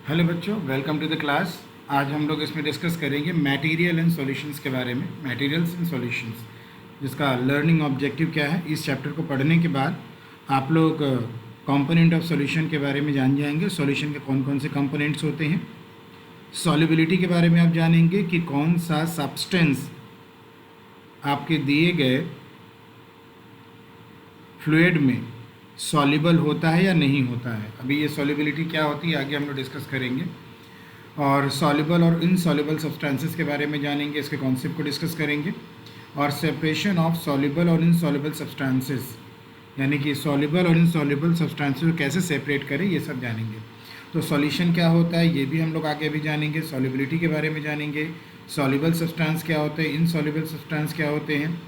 Hello बच्चों, welcome to the class. आज हम लोग इसमें डिस्कस करेंगे मटेरियल एंड सॉल्यूशंस के बारे में, मटेरियल्स एंड सॉल्यूशंस, जिसका लर्निंग ऑब्जेक्टिव क्या है। इस चैप्टर को पढ़ने के बाद आप लोग कंपोनेंट ऑफ सॉल्यूशन के बारे में जान जाएंगे। सॉल्यूशन के कौन कौन से कंपोनेंट्स होते हैं। सॉल्युबिलिटी के बारे में आप जानेंगे कि कौन सा सब्सटेंस आपके दिए गए फ्लूइड में सॉल्युबल होता है या नहीं होता है। अभी ये सॉल्युबिलिटी क्या होती है आगे हम लोग डिस्कस करेंगे। और सॉल्युबल और इनसॉल्युबल सब्सटेंसेस के बारे में जानेंगे, इसके कॉन्सेप्ट को डिस्कस करेंगे। और सेपरेशन ऑफ सॉल्युबल और इनसॉल्युबल सब्सटेंसेस, यानी कि सॉल्युबल और इनसॉल्युबल सब्सटेंसेस को कैसे सेपरेट करें, ये सब जानेंगे। तो सॉल्यूशन क्या होता है ये भी हम लोग आगे भी जानेंगे। सॉल्युबिलिटी के बारे में जानेंगे, सॉल्युबल सब्सटेंस क्या होते हैं, इनसॉल्युबल सब्सटेंस क्या होते हैं,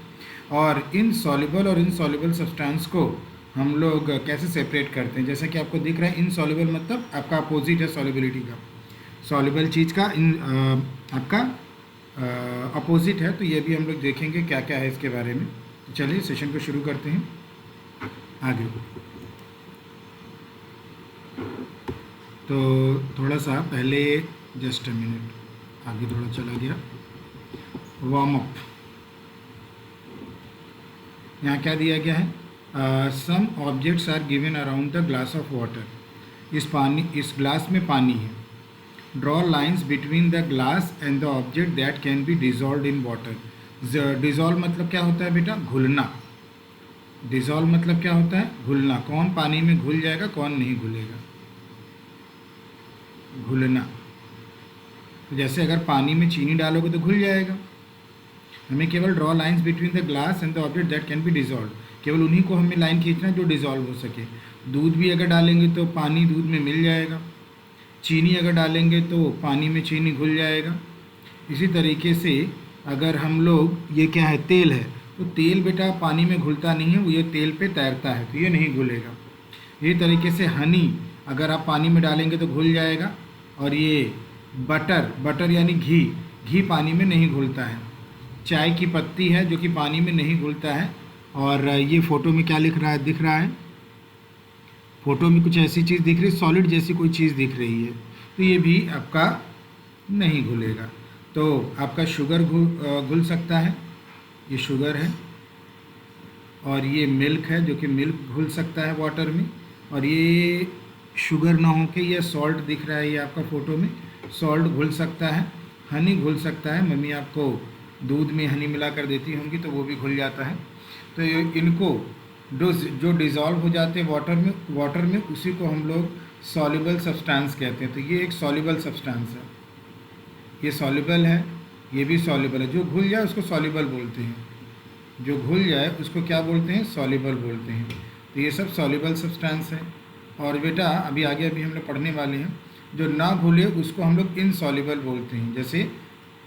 और इनसॉल्युबल और इनसॉल्युबल सब्सटेंस को हम लोग कैसे सेपरेट करते हैं। जैसा कि आपको दिख रहा है, इनसॉल्युबल मतलब आपका अपोजिट है सॉल्युबिलिटी का। सॉल्युबल चीज़ का आपका अपोजिट है। तो ये भी हम लोग देखेंगे क्या क्या है इसके बारे में। तो चलिए सेशन को शुरू करते हैं आगे। तो थोड़ा सा पहले जस्ट अ मिनट आगे थोड़ा चला गया। वार्म अप, यहाँ क्या दिया गया है, some objects are given around the glass of water. इस ग्लास में पानी है। Draw lines between the glass and the object that can be dissolve in water. Dissolve मतलब क्या होता है बेटा, घुलना। डिजॉल्व मतलब क्या होता है, घुलना। कौन पानी में घुल जाएगा, कौन नहीं घुलेगा, घुलना। तो जैसे अगर पानी में चीनी डालोगे तो घुल जाएगा। हमें केवल draw lines between the glass and the object that can be dissolve, केवल उन्हीं को हमें लाइन खींचना है जो डिजॉल्व हो सके। दूध भी अगर डालेंगे तो पानी दूध में मिल जाएगा, चीनी अगर डालेंगे तो पानी में चीनी घुल जाएगा। इसी तरीके से अगर हम लोग, ये क्या है, तेल है, तो तेल बेटा पानी में घुलता नहीं है, वो ये तेल पे तैरता है, तो ये नहीं घुलेगा। इसी तरीके से हनी अगर आप पानी में डालेंगे तो घुल जाएगा। और ये बटर यानी घी पानी में नहीं घुलता है। चाय की पत्ती है जो कि पानी में नहीं घुलता है। और ये फ़ोटो में क्या दिख रहा है, फ़ोटो में कुछ ऐसी चीज़ दिख रही है, सॉलिड जैसी कोई चीज़ दिख रही है, तो ये भी आपका नहीं घुलेगा। तो आपका शुगर घुल सकता है, ये शुगर है। और ये मिल्क है जो कि मिल्क घुल सकता है वाटर में। और ये शुगर ना हो के ये सॉल्ट दिख रहा है, ये आपका फ़ोटो में सॉल्ट घुल सकता है। हनी घुल सकता है, मम्मी आपको दूध में हनी मिला कर देती होंगी तो वो भी घुल जाता है। तो इनको जो डिज़ोल्व हो जाते हैं वाटर में उसी को हम लोग सॉल्युबल सब्सटेंस कहते हैं। तो ये एक सॉल्युबल सब्सटेंस है, ये सॉल्युबल है, ये भी सॉल्युबल है। जो घुल जाए उसको सॉल्युबल बोलते हैं, जो घुल जाए उसको क्या बोलते हैं, सॉल्युबल बोलते हैं। तो ये सब सॉल्युबल सब्सटेंस है। और बेटा अभी हम लोग पढ़ने वाले हैं, जो ना घुले उसको हम लोग इनसॉल्युबल बोलते हैं। जैसे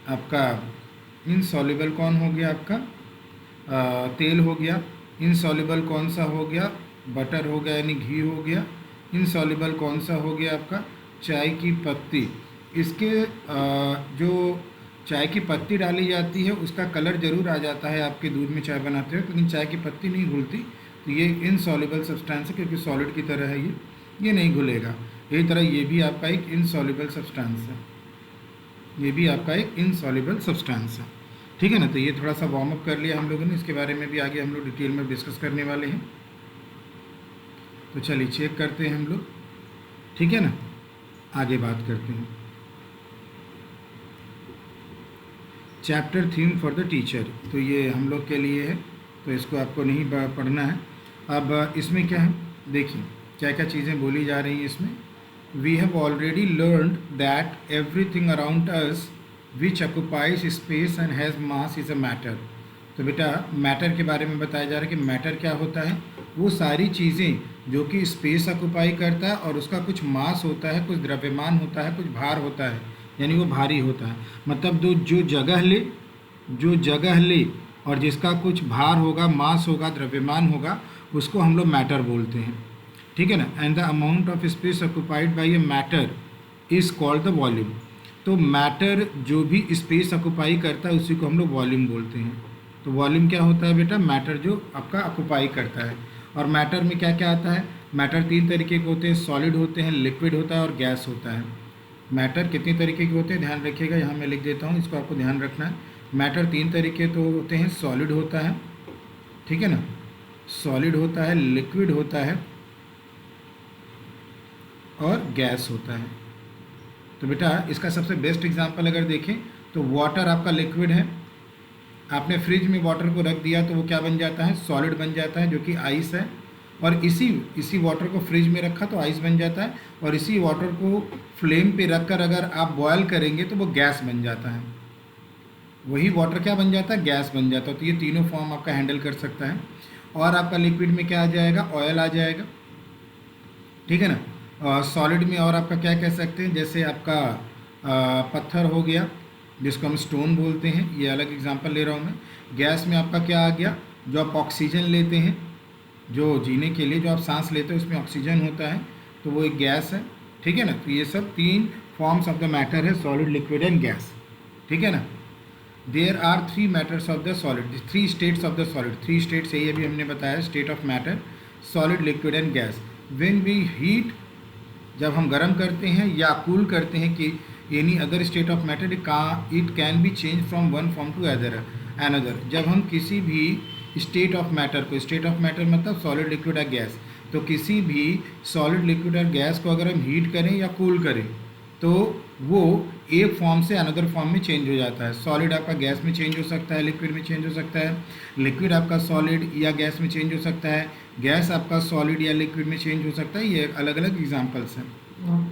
आपका इनसॉल्युबल कौन हो गया, आपका तेल हो गया। इनसॉल्युबल कौन सा हो गया, बटर हो गया यानी घी हो गया। इनसॉल्युबल कौन सा हो गया आपका, चाय की पत्ती। इसके जो चाय की पत्ती डाली जाती है उसका कलर ज़रूर आ जाता है आपके दूध में चाय बनाते हो, लेकिन चाय की पत्ती नहीं घुलती। तो ये इनसॉल्युबल सब्सटेंस है क्योंकि सॉलिड की तरह है, ये नहीं घुलेगा। यही तरह ये भी आपका एक इनसॉल्युबल सब्सटेंस है, ये भी आपका एक इनसॉल्युबल सब्सटेंस है। ठीक है ना। तो ये थोड़ा सा वार्म अप कर लिया हम लोगों ने, इसके बारे में भी आगे हम लोग डिटेल में डिस्कस करने वाले हैं। तो चलिए चेक करते हैं हम लोग, ठीक है ना, आगे बात करते हैं। Chapter theme for the teacher, तो ये हम लोग के लिए है, तो इसको आपको नहीं पढ़ना है। अब इसमें क्या है, देखिए क्या क्या चीज़ें बोली जा रही हैं इसमें। We have already learned that everything around us which occupies space and has mass is a matter. तो बेटा मैटर के बारे में बताया जा रहा है कि मैटर क्या होता है, वो सारी चीज़ें जो कि स्पेस ऑक्यूपाई करता है और उसका कुछ मास होता है, कुछ द्रव्यमान होता है, कुछ भार होता है, यानी वो भारी होता है। मतलब जो जगह ले और जिसका कुछ भार होगा, मास होगा, द्रव्यमान होगा, उसको हम लोग मैटर बोलते हैं। ठीक है ना। And the amount of space occupied by a matter is called the volume. तो मैटर जो भी स्पेस ऑक्यूपाई करता है उसी को हम लोग वॉल्यूम बोलते हैं। तो वॉल्यूम क्या होता है बेटा, मैटर जो आपका ऑक्यूपाई करता है। और मैटर में क्या क्या आता है, मैटर तीन तरीके के होते हैं, सॉलिड होते हैं, लिक्विड होता है और गैस होता है। मैटर कितनी तरीके के होते हैं ध्यान रखिएगा, यहाँ मैं लिख देता हूँ, इसको आपको ध्यान रखना है। मैटर 3 तरीके तो होते हैं, सॉलिड होता है, ठीक है ना, सॉलिड होता है, लिक्विड होता है और गैस होता है। तो बेटा इसका सबसे बेस्ट एग्जांपल अगर देखें तो वाटर आपका लिक्विड है, आपने फ्रिज में वाटर को रख दिया तो वो क्या बन जाता है, सॉलिड बन जाता है जो कि आइस है, और इसी वाटर को फ्रिज में रखा तो आइस बन जाता है, और इसी वाटर को फ्लेम पे रखकर अगर आप बॉयल करेंगे तो वो गैस बन जाता है, वही वाटर क्या बन जाता है, गैस बन जाता है। तो ये तीनों फॉर्म आपका हैंडल कर सकता है। और आपका लिक्विड में क्या आ जाएगा, ऑयल आ जाएगा, ठीक है ना। सॉलिड में और आपका क्या कह सकते हैं, जैसे आपका पत्थर हो गया जिसको हम स्टोन बोलते हैं, ये अलग एग्जांपल ले रहा हूँ मैं। गैस में आपका क्या आ गया, जो आप ऑक्सीजन लेते हैं, जो जीने के लिए जो आप सांस लेते हैं उसमें ऑक्सीजन होता है, तो वो एक गैस है, ठीक है ना। तो ये सब 3 फॉर्म्स ऑफ द मैटर है, सॉलिड, लिक्विड एंड गैस, ठीक है ना। There are 3 matters of the solid, 3 states of the solid, 3 states यही अभी हमने बताया, state of matter, solid, liquid and gas. When we heat, जब हम गर्म करते हैं या कूल करते हैं कि any other state of matter, it can be change from one form to another. जब हम किसी भी स्टेट ऑफ मैटर को, स्टेट ऑफ मैटर मतलब सॉलिड, लिक्विड या गैस, तो किसी भी सॉलिड, लिक्विड और गैस को अगर हम हीट करें या कूल करें तो वो एक फॉर्म से अनदर फॉर्म में चेंज हो जाता है। सॉलिड आपका गैस में चेंज हो सकता है, लिक्विड में चेंज हो सकता है, लिक्विड आपका सॉलिड या गैस में चेंज हो सकता है, गैस आपका सॉलिड या लिक्विड में चेंज हो सकता है। ये अलग अलग एग्जांपल्स हैं,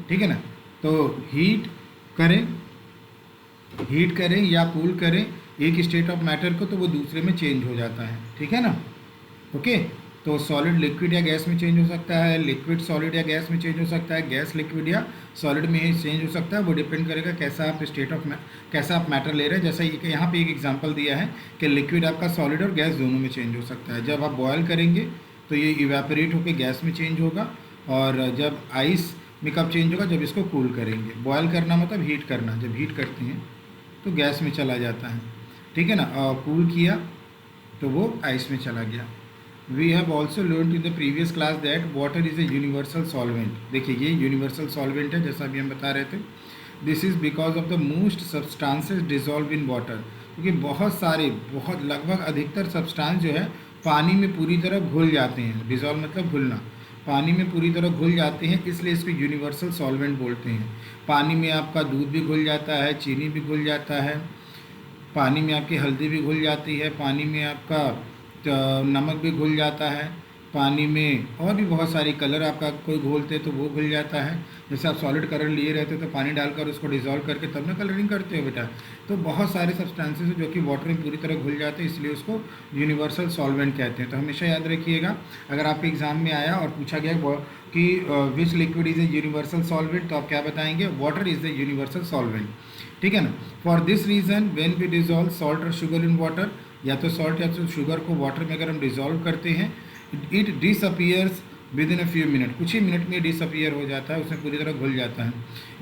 ठीक है ना। तो हीट करें या कूल करें एक स्टेट ऑफ मैटर को तो वो दूसरे में चेंज हो जाता है, ठीक है ना। ओके, तो सॉलिड लिक्विड या गैस में चेंज हो सकता है, लिक्विड सॉलिड या गैस में चेंज हो सकता है, गैस लिक्विड या सॉलिड में चेंज हो सकता है। वो डिपेंड करेगा कैसा आप मैटर ले रहे हैं। जैसा यहाँ पे एक एग्जांपल दिया है कि लिक्विड आपका सॉलिड और गैस दोनों में चेंज हो सकता है। जब आप बॉयल करेंगे तो ये इवेपोरेट होकर गैस में चेंज होगा, और जब आइस में कब चेंज होगा, जब इसको कूल करेंगे। बॉयल करना मतलब हीट करना, जब हीट करते हैं तो गैस में चला जाता है, ठीक है ना। और कूल किया तो वो आइस में चला गया। We have also learn in the previous class that water is a universal solvent. देखिए ये यूनिवर्सल सॉल्वेंट है, जैसा अभी हम बता रहे थे। This is because of the most substances dissolve in water, क्योंकि बहुत लगभग अधिकतर सब्सटेंस जो है पानी में पूरी तरह घुल जाते हैं। डिजॉल्व मतलब घुलना, पानी में पूरी तरह घुल जाते हैं, इसलिए इसको यूनिवर्सल सॉल्वेंट बोलते हैं। पानी में आपका दूध भी घुल जाता है, चीनी भी घुल जाता है, पानी में आपकी हल्दी भी घुल जाती है, पानी में आपका नमक भी घुल जाता है, पानी में और भी बहुत सारी कलर आपका कोई घोलते तो वो घुल जाता है। जैसे आप सॉलिड कलर लिए रहते तो पानी डालकर उसको डिज़ोल्व करके तब ना कलरिंग करते हो बेटा। तो बहुत सारे सब्सटेंसेस हैं जो कि वाटर में पूरी तरह घुल जाते हैं, इसलिए उसको यूनिवर्सल सॉल्वेंट कहते हैं। तो हमेशा याद रखिएगा, अगर आपके एग्जाम में आया और पूछा गया कि which liquid is a universal solvent, तो आप क्या बताएंगे, water is the universal solvent, ठीक है ना। For this reason when we dissolve salt और शुगर इन वाटर, या तो सॉल्ट या तो शुगर को वाटर में अगर हम डिज़ोल्व करते हैं, it disappears with in a few minute, कुछ ही मिनट में डिसअपियर हो जाता है, उसमें पूरी तरह घुल जाता है।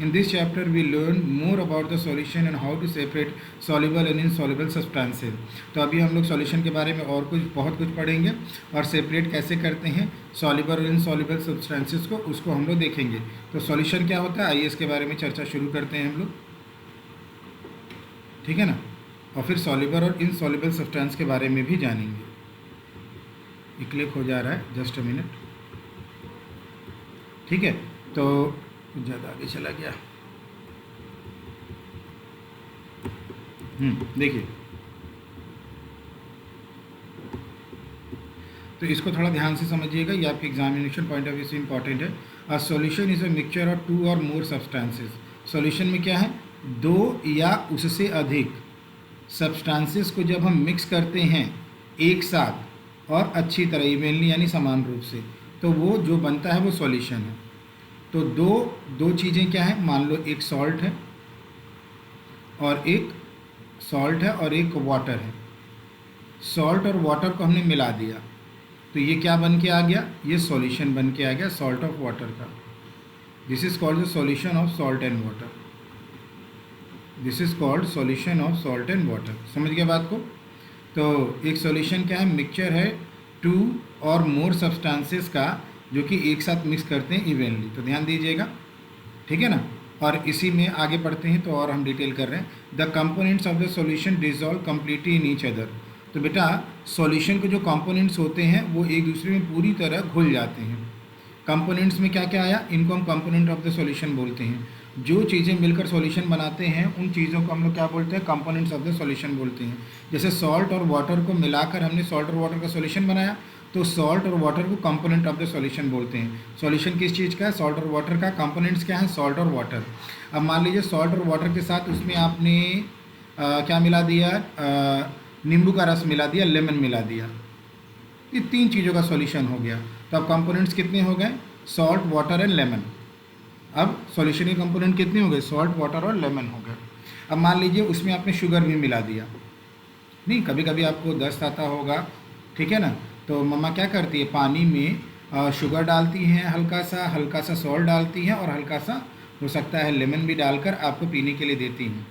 In this chapter we learn more about the solution and how to separate soluble and insoluble substances. तो अभी हम लोग सॉल्यूशन के बारे में और बहुत कुछ पढ़ेंगे, और सेपरेट कैसे करते हैं सॉल्युबल और इनसॉल्युबल सब्सटेंसेस को, उसको हम लोग देखेंगे। तो सॉल्यूशन क्या होता है, आइए इसके बारे में चर्चा शुरू करते हैं हम लोग, ठीक है ना। और फिर सॉल्युबल और इनसॉल्युबल सब्सटेंस के बारे में भी जानेंगे। ये क्लिक हो जा रहा है, जस्ट अ मिनट, ठीक है। तो ज़्यादा आगे चला गया, देखिए, तो इसको थोड़ा ध्यान से समझिएगा, ये आपके एग्जामिनेशन पॉइंट ऑफ व्यू से इंपॉर्टेंट है। A solution is a mixture of 2 और मोर सब्सटेंसेस। सॉल्यूशन में क्या है, 2 या उससे अधिक सब्सटेंसेस को जब हम मिक्स करते हैं एक साथ और अच्छी तरह इवेनली यानी समान रूप से, तो वो जो बनता है वो सॉल्यूशन है। तो दो चीज़ें क्या हैं, मान लो एक सॉल्ट है और एक वाटर है। सॉल्ट और वाटर को हमने मिला दिया तो ये क्या बन के आ गया, ये सॉल्यूशन बन के आ गया सॉल्ट ऑफ वाटर का। This is called the solution of salt and water. This is called solution of salt and water. समझ गया बात को। तो एक सॉल्यूशन क्या है, मिक्सचर है 2 और मोर सब्सटेंसेस का जो कि एक साथ मिक्स करते हैं इवेनली। तो ध्यान दीजिएगा, ठीक है ना। और इसी में आगे बढ़ते हैं तो और हम डिटेल कर रहे हैं। The components of the solution dissolve completely in each other. तो बेटा सॉल्यूशन के जो कंपोनेंट्स होते हैं वो एक दूसरे में पूरी तरह घुल जाते हैं। कंपोनेंट्स में क्या क्या आया, इनको हम कंपोनेंट ऑफ द सॉल्यूशन बोलते हैं। जो चीज़ें मिलकर सॉल्यूशन बनाते हैं उन चीज़ों को हम लोग क्या बोलते हैं, कंपोनेंट्स ऑफ द सॉल्यूशन बोलते हैं। जैसे सॉल्ट और वाटर को मिलाकर हमने सॉल्ट और वाटर का सॉल्यूशन बनाया, तो सॉल्ट और वाटर को कंपोनेंट ऑफ द सॉल्यूशन बोलते हैं। सॉल्यूशन किस चीज़ का है, सॉल्ट और वाटर का। कंपोनेंट्स क्या है, सॉल्ट और वाटर। अब मान लीजिए सॉल्ट और वाटर के साथ उसमें आपने क्या मिला दिया, नींबू का रस मिला दिया, लेमन मिला दिया, ये 3 चीज़ों का सॉल्यूशन हो गया। तो अब कंपोनेंट्स कितने हो गए, सॉल्ट, वाटर एंड लेमन। अब सॉल्यूशन के कंपोनेंट कितने हो गए, सॉल्ट, वाटर और लेमन हो गए। अब मान लीजिए उसमें आपने शुगर भी मिला दिया। नहीं, कभी कभी आपको दस्त आता होगा, ठीक है ना, तो मम्मा क्या करती है, पानी में शुगर डालती हैं, हल्का सा सॉल्ट डालती हैं और हल्का सा हो सकता है लेमन भी डालकर आपको पीने के लिए देती हैं,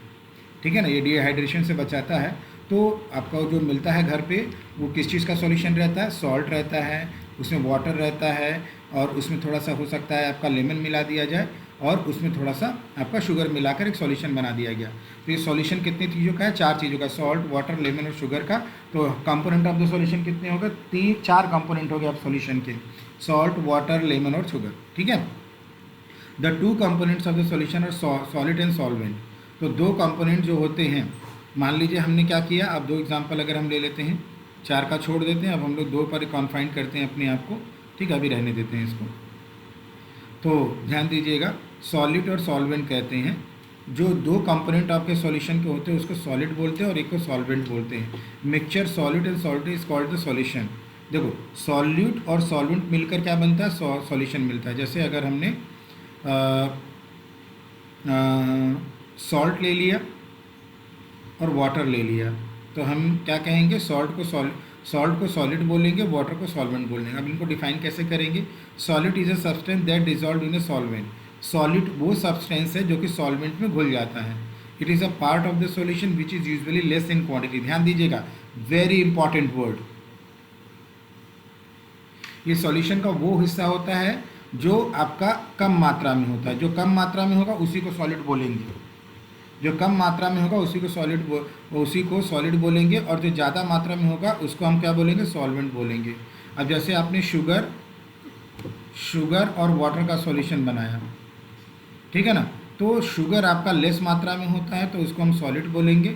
ठीक है ना। ये डिहाइड्रेशन से बचाता है। तो आपका जो मिलता है घर पे वो किस चीज़ का सॉल्यूशन रहता है, सॉल्ट रहता है, उसमें वाटर रहता है और उसमें थोड़ा सा हो सकता है आपका लेमन मिला दिया जाए और उसमें थोड़ा सा आपका शुगर मिलाकर एक सॉल्यूशन बना दिया गया। तो ये सॉल्यूशन कितनी चीज़ों का है, 4 चीज़ों का, सॉल्ट, वाटर, लेमन और शुगर का। तो कंपोनेंट ऑफ द सॉल्यूशन कितने हो गए, 4 कंपोनेंट हो गए आप सॉल्यूशन के, सॉल्ट, वाटर, लेमन और शुगर, ठीक है। The 2 components of the solution are solid and solvent. तो 2 कंपोनेंट जो होते हैं, मान लीजिए हमने क्या किया, अब 2 एग्जाम्पल अगर हम ले लेते हैं, 4 का छोड़ देते हैं, अब हम लोग 2 पर कॉन्फाइन करते हैं अपने आप को, ठीक है, अभी रहने देते हैं इसको। तो ध्यान दीजिएगा, सॉलिड और सॉल्वेंट कहते हैं। जो 2 कंपोनेंट आपके सॉल्यूशन के होते हैं उसको सॉलिड बोलते हैं और एक को सॉल्वेंट बोलते हैं। Mixture solid and salt is called the solution. देखो सॉल्यूट और सॉल्वेंट मिलकर क्या बनता है, सॉल्यूशन मिलता है। जैसे अगर हमने सॉल्ट ले लिया और वाटर ले लिया, तो हम क्या कहेंगे, सॉल्ट को सॉलिड बोलेंगे, वाटर को सॉल्वेंट बोलेंगे। अब इनको डिफाइन कैसे करेंगे, solid is a substance that dissolve in a solvent. Solid वो सब्सटेंस है जो कि सॉल्वेंट में घुल जाता है। It is a part of the solution which is usually less in quantity. ध्यान दीजिएगा, वेरी इंपॉर्टेंट वर्ड। ये सॉल्यूशन का वो हिस्सा होता है जो आपका कम मात्रा में होता है। जो कम मात्रा में होगा उसी को सॉलिड बोलेंगे, जो कम मात्रा में होगा उसी को सॉलिड बोलेंगे, और जो ज़्यादा मात्रा में होगा उसको हम क्या बोलेंगे, सॉल्वेंट बोलेंगे। अब जैसे आपने शुगर और वाटर का सॉल्यूशन बनाया, ठीक है ना, तो शुगर आपका लेस मात्रा में होता है तो उसको हम सॉलिड बोलेंगे,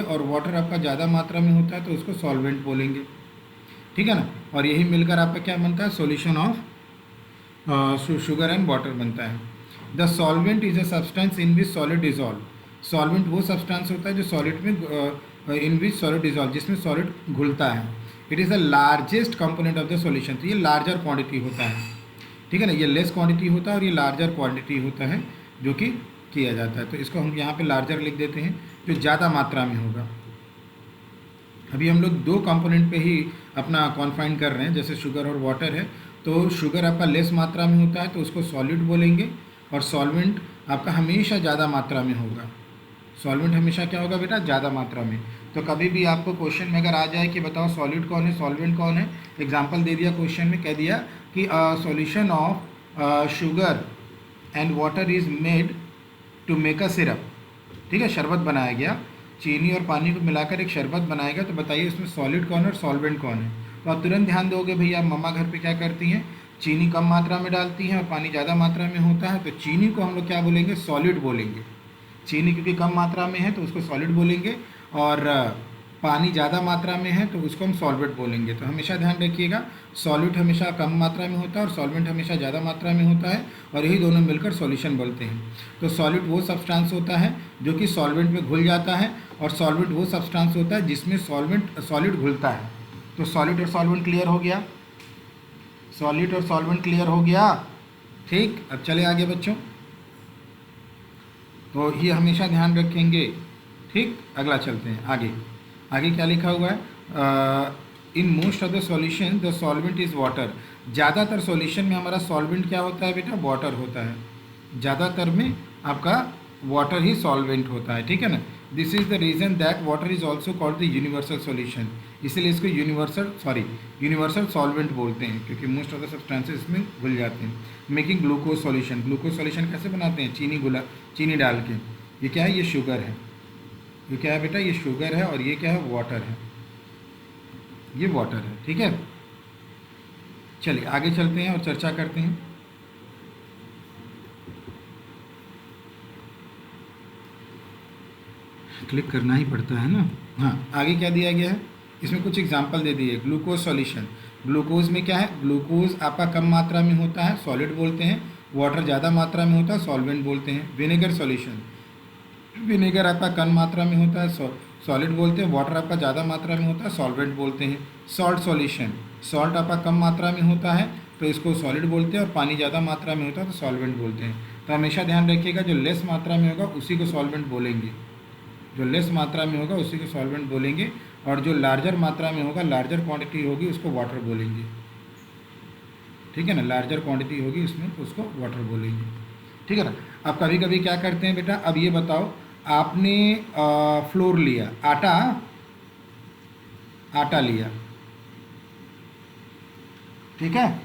और वाटर आपका ज़्यादा मात्रा में होता है तो उसको सॉल्वेंट बोलेंगे, ठीक है ना। और यही मिलकर आपका क्या बनता है, solution of sugar and water बनता है। The solvent is a substance in which solid dissolve. Solvent वो सब्सटेंस होता है जो सॉलिड में इन विच सॉलिड डिजॉल्व, जिसमें सॉलिड घुलता है। It is the largest component of the solution. तो ये लार्जर क्वांटिटी होता है, ठीक है ना, ये लेस क्वांटिटी होता है और ये लार्जर क्वांटिटी होता है जो कि किया जाता है। तो इसको हम यहाँ पे लार्जर लिख देते हैं, जो ज़्यादा मात्रा में होगा। अभी हम लोग 2 कंपोनेंट पे ही अपना कॉन्फाइन कर रहे हैं, जैसे शुगर और वाटर है। तो शुगर आपका लेस मात्रा में होता है तो उसको सॉलिड बोलेंगे, और सॉल्वेंट आपका हमेशा ज़्यादा मात्रा में होगा। सॉल्वेंट हमेशा क्या होगा बेटा, ज़्यादा मात्रा में। तो कभी भी आपको क्वेश्चन में अगर आ जाए कि बताओ सॉलिड कौन है, सॉल्वेंट कौन है, एग्जांपल दे दिया क्वेश्चन में, कह दिया कि solution of sugar and water is made to make a syrup, ठीक है, शरबत बनाया गया, चीनी और पानी को मिलाकर एक शरबत बनाया गया। तो बताइए इसमें सॉलिड कौन है और सॉल्वेंट कौन है। तो आप तुरंत ध्यान दोगे भैया, मम्मा घर पे क्या करती हैं, चीनी कम मात्रा में डालती हैं और पानी ज़्यादा मात्रा में होता है, तो चीनी को हम लोग क्या बोलेंगे, सॉलिड बोलेंगे। चीनी क्योंकि कम मात्रा में है तो उसको सॉलिड बोलेंगे, और पानी ज़्यादा मात्रा में है तो उसको हम सॉल्वेंट बोलेंगे। तो हमेशा ध्यान रखिएगा, सॉलिड हमेशा कम मात्रा में होता है और सॉल्वेंट हमेशा ज़्यादा मात्रा में होता है, और यही दोनों मिलकर सॉल्यूशन बोलते हैं। तो सॉलिड वो सब्सटेंस होता है जो कि सॉल्वेंट में घुल जाता है, और सॉल्वेंट वो सब्सटेंस होता है जिसमें सॉलिड घुलता है। तो सॉलिड और सॉल्वेंट क्लियर हो गया, सॉलिड और सॉल्वेंट क्लियर हो गया, ठीक। अब चले आगे बच्चों, तो ये हमेशा ध्यान रखेंगे, ठीक। अगला चलते हैं आगे। आगे क्या लिखा हुआ है, in most of the solution the solvent is water. ज़्यादातर सॉल्यूशन में हमारा सॉल्वेंट क्या होता है बेटा, वाटर होता है। ज़्यादातर में आपका वाटर ही सॉल्वेंट होता है, ठीक है ना। This is the reason that water is also called the universal solution, इसीलिए इसको यूनिवर्सल सॉल्वेंट बोलते हैं, क्योंकि मोस्ट ऑफ द सब्सटेंसेस इसमें घुल जाते हैं। Making glucose solution, glucose solution कैसे बनाते हैं, चीनी डाल के। ये क्या है, ये शुगर है, ये क्या है बेटा, ये शुगर है, और ये क्या है, वाटर है, ये वाटर है, ठीक है। चलिए आगे चलते हैं और चर्चा करते हैं। क्लिक करना ही पड़ता है ना। हाँ, आगे क्या दिया गया है, इसमें कुछ एग्जांपल दे दिए। ग्लूकोज सॉल्यूशन, ग्लूकोज में क्या है, ग्लूकोज आपका कम मात्रा में होता है, सॉलिड बोलते हैं। वाटर ज़्यादा मात्रा में होता है, सॉल्वेंट बोलते हैं। विनेगर सॉल्यूशन, विनेगर आपका कम मात्रा में होता है, सॉलिड बोलते हैं। वाटर आपका ज़्यादा मात्रा में होता है, सॉल्वेंट बोलते हैं। सॉल्ट सॉल्यूशन, सॉल्ट आपका कम मात्रा में होता है तो इसको सॉलिड बोलते हैं, और पानी ज़्यादा मात्रा में होता है तो सॉल्वेंट बोलते हैं। तो हमेशा ध्यान रखिएगा, जो लेस मात्रा में होगा उसी को सॉल्वेंट बोलेंगे, जो लेस मात्रा में होगा उसी को सॉल्वेंट बोलेंगे, और जो लार्जर मात्रा में होगा, लार्जर क्वांटिटी होगी, उसको वाटर बोलेंगे, ठीक है ना। लार्जर क्वांटिटी होगी उसमें तो उसको वाटर बोलेंगे, ठीक है ना। अब कभी कभी क्या करते हैं बेटा, अब ये बताओ, आपने फ्लोर लिया, आटा लिया, ठीक है,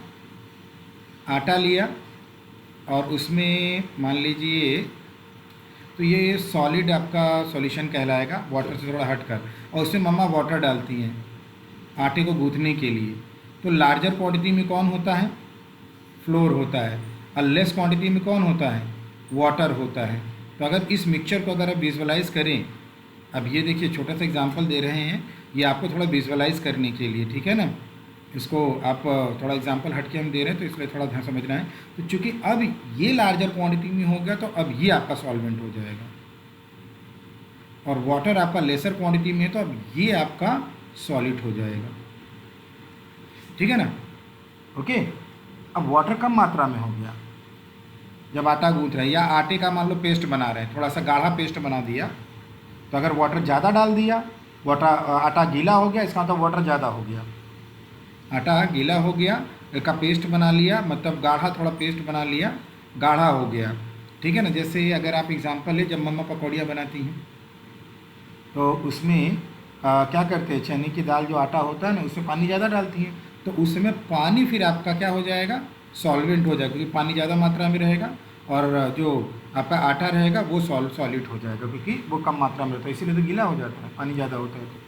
आटा लिया, और उसमें मान लीजिए, तो ये सॉलिड आपका सॉल्यूशन कहलाएगा, वाटर से थोड़ा हटकर, और उसमें मम्मा वाटर डालती हैं आटे को गूंथने के लिए। तो लार्जर क्वांटिटी में कौन होता है, फ्लोर होता है, और लेस क्वांटिटी में कौन होता है, वाटर होता है। तो अगर इस मिक्सचर को अगर आप विजुअलाइज करें, अब ये देखिए छोटा सा एग्जांपल दे रहे हैं, ये आपको थोड़ा विजुअलाइज करने के लिए, ठीक है ना। इसको आप थोड़ा एग्जांपल हट के हम दे रहे हैं तो इसलिए थोड़ा ध्यान समझना है। तो चूँकि अब ये लार्जर क्वांटिटी में हो गया तो अब ये आपका सॉल्वेंट हो जाएगा, और वाटर आपका लेसर क्वांटिटी में है तो अब ये आपका सॉलिड हो जाएगा, ठीक है ना। ओके, अब वाटर कम मात्रा में हो गया जब आटा गूंथ रहे हैं, या आटे का मान लो पेस्ट बना रहे हैं, थोड़ा सा गाढ़ा पेस्ट बना दिया, तो अगर वाटर ज़्यादा डाल दिया, आटा गीला हो गया, इसका मतलब वाटर ज़्यादा हो गया। आटा गीला हो गया, का पेस्ट बना लिया, मतलब गाढ़ा थोड़ा पेस्ट बना लिया, गाढ़ा हो गया, ठीक है ना। जैसे अगर आप एग्जांपल है, जब मम्मा पकौड़ियाँ बनाती हैं तो उसमें क्या करते हैं, चने की दाल जो आटा होता है ना, उसमें पानी ज़्यादा डालती हैं, तो उस समय पानी फिर आपका क्या हो जाएगा, सॉल्वेंट हो जाएगा, क्योंकि पानी ज़्यादा मात्रा में रहेगा, और जो आपका आटा रहेगा वो सॉलिड हो जाएगा, क्योंकि वो कम मात्रा में रहता है, इसीलिए तो गीला हो जाता है, पानी ज़्यादा होता है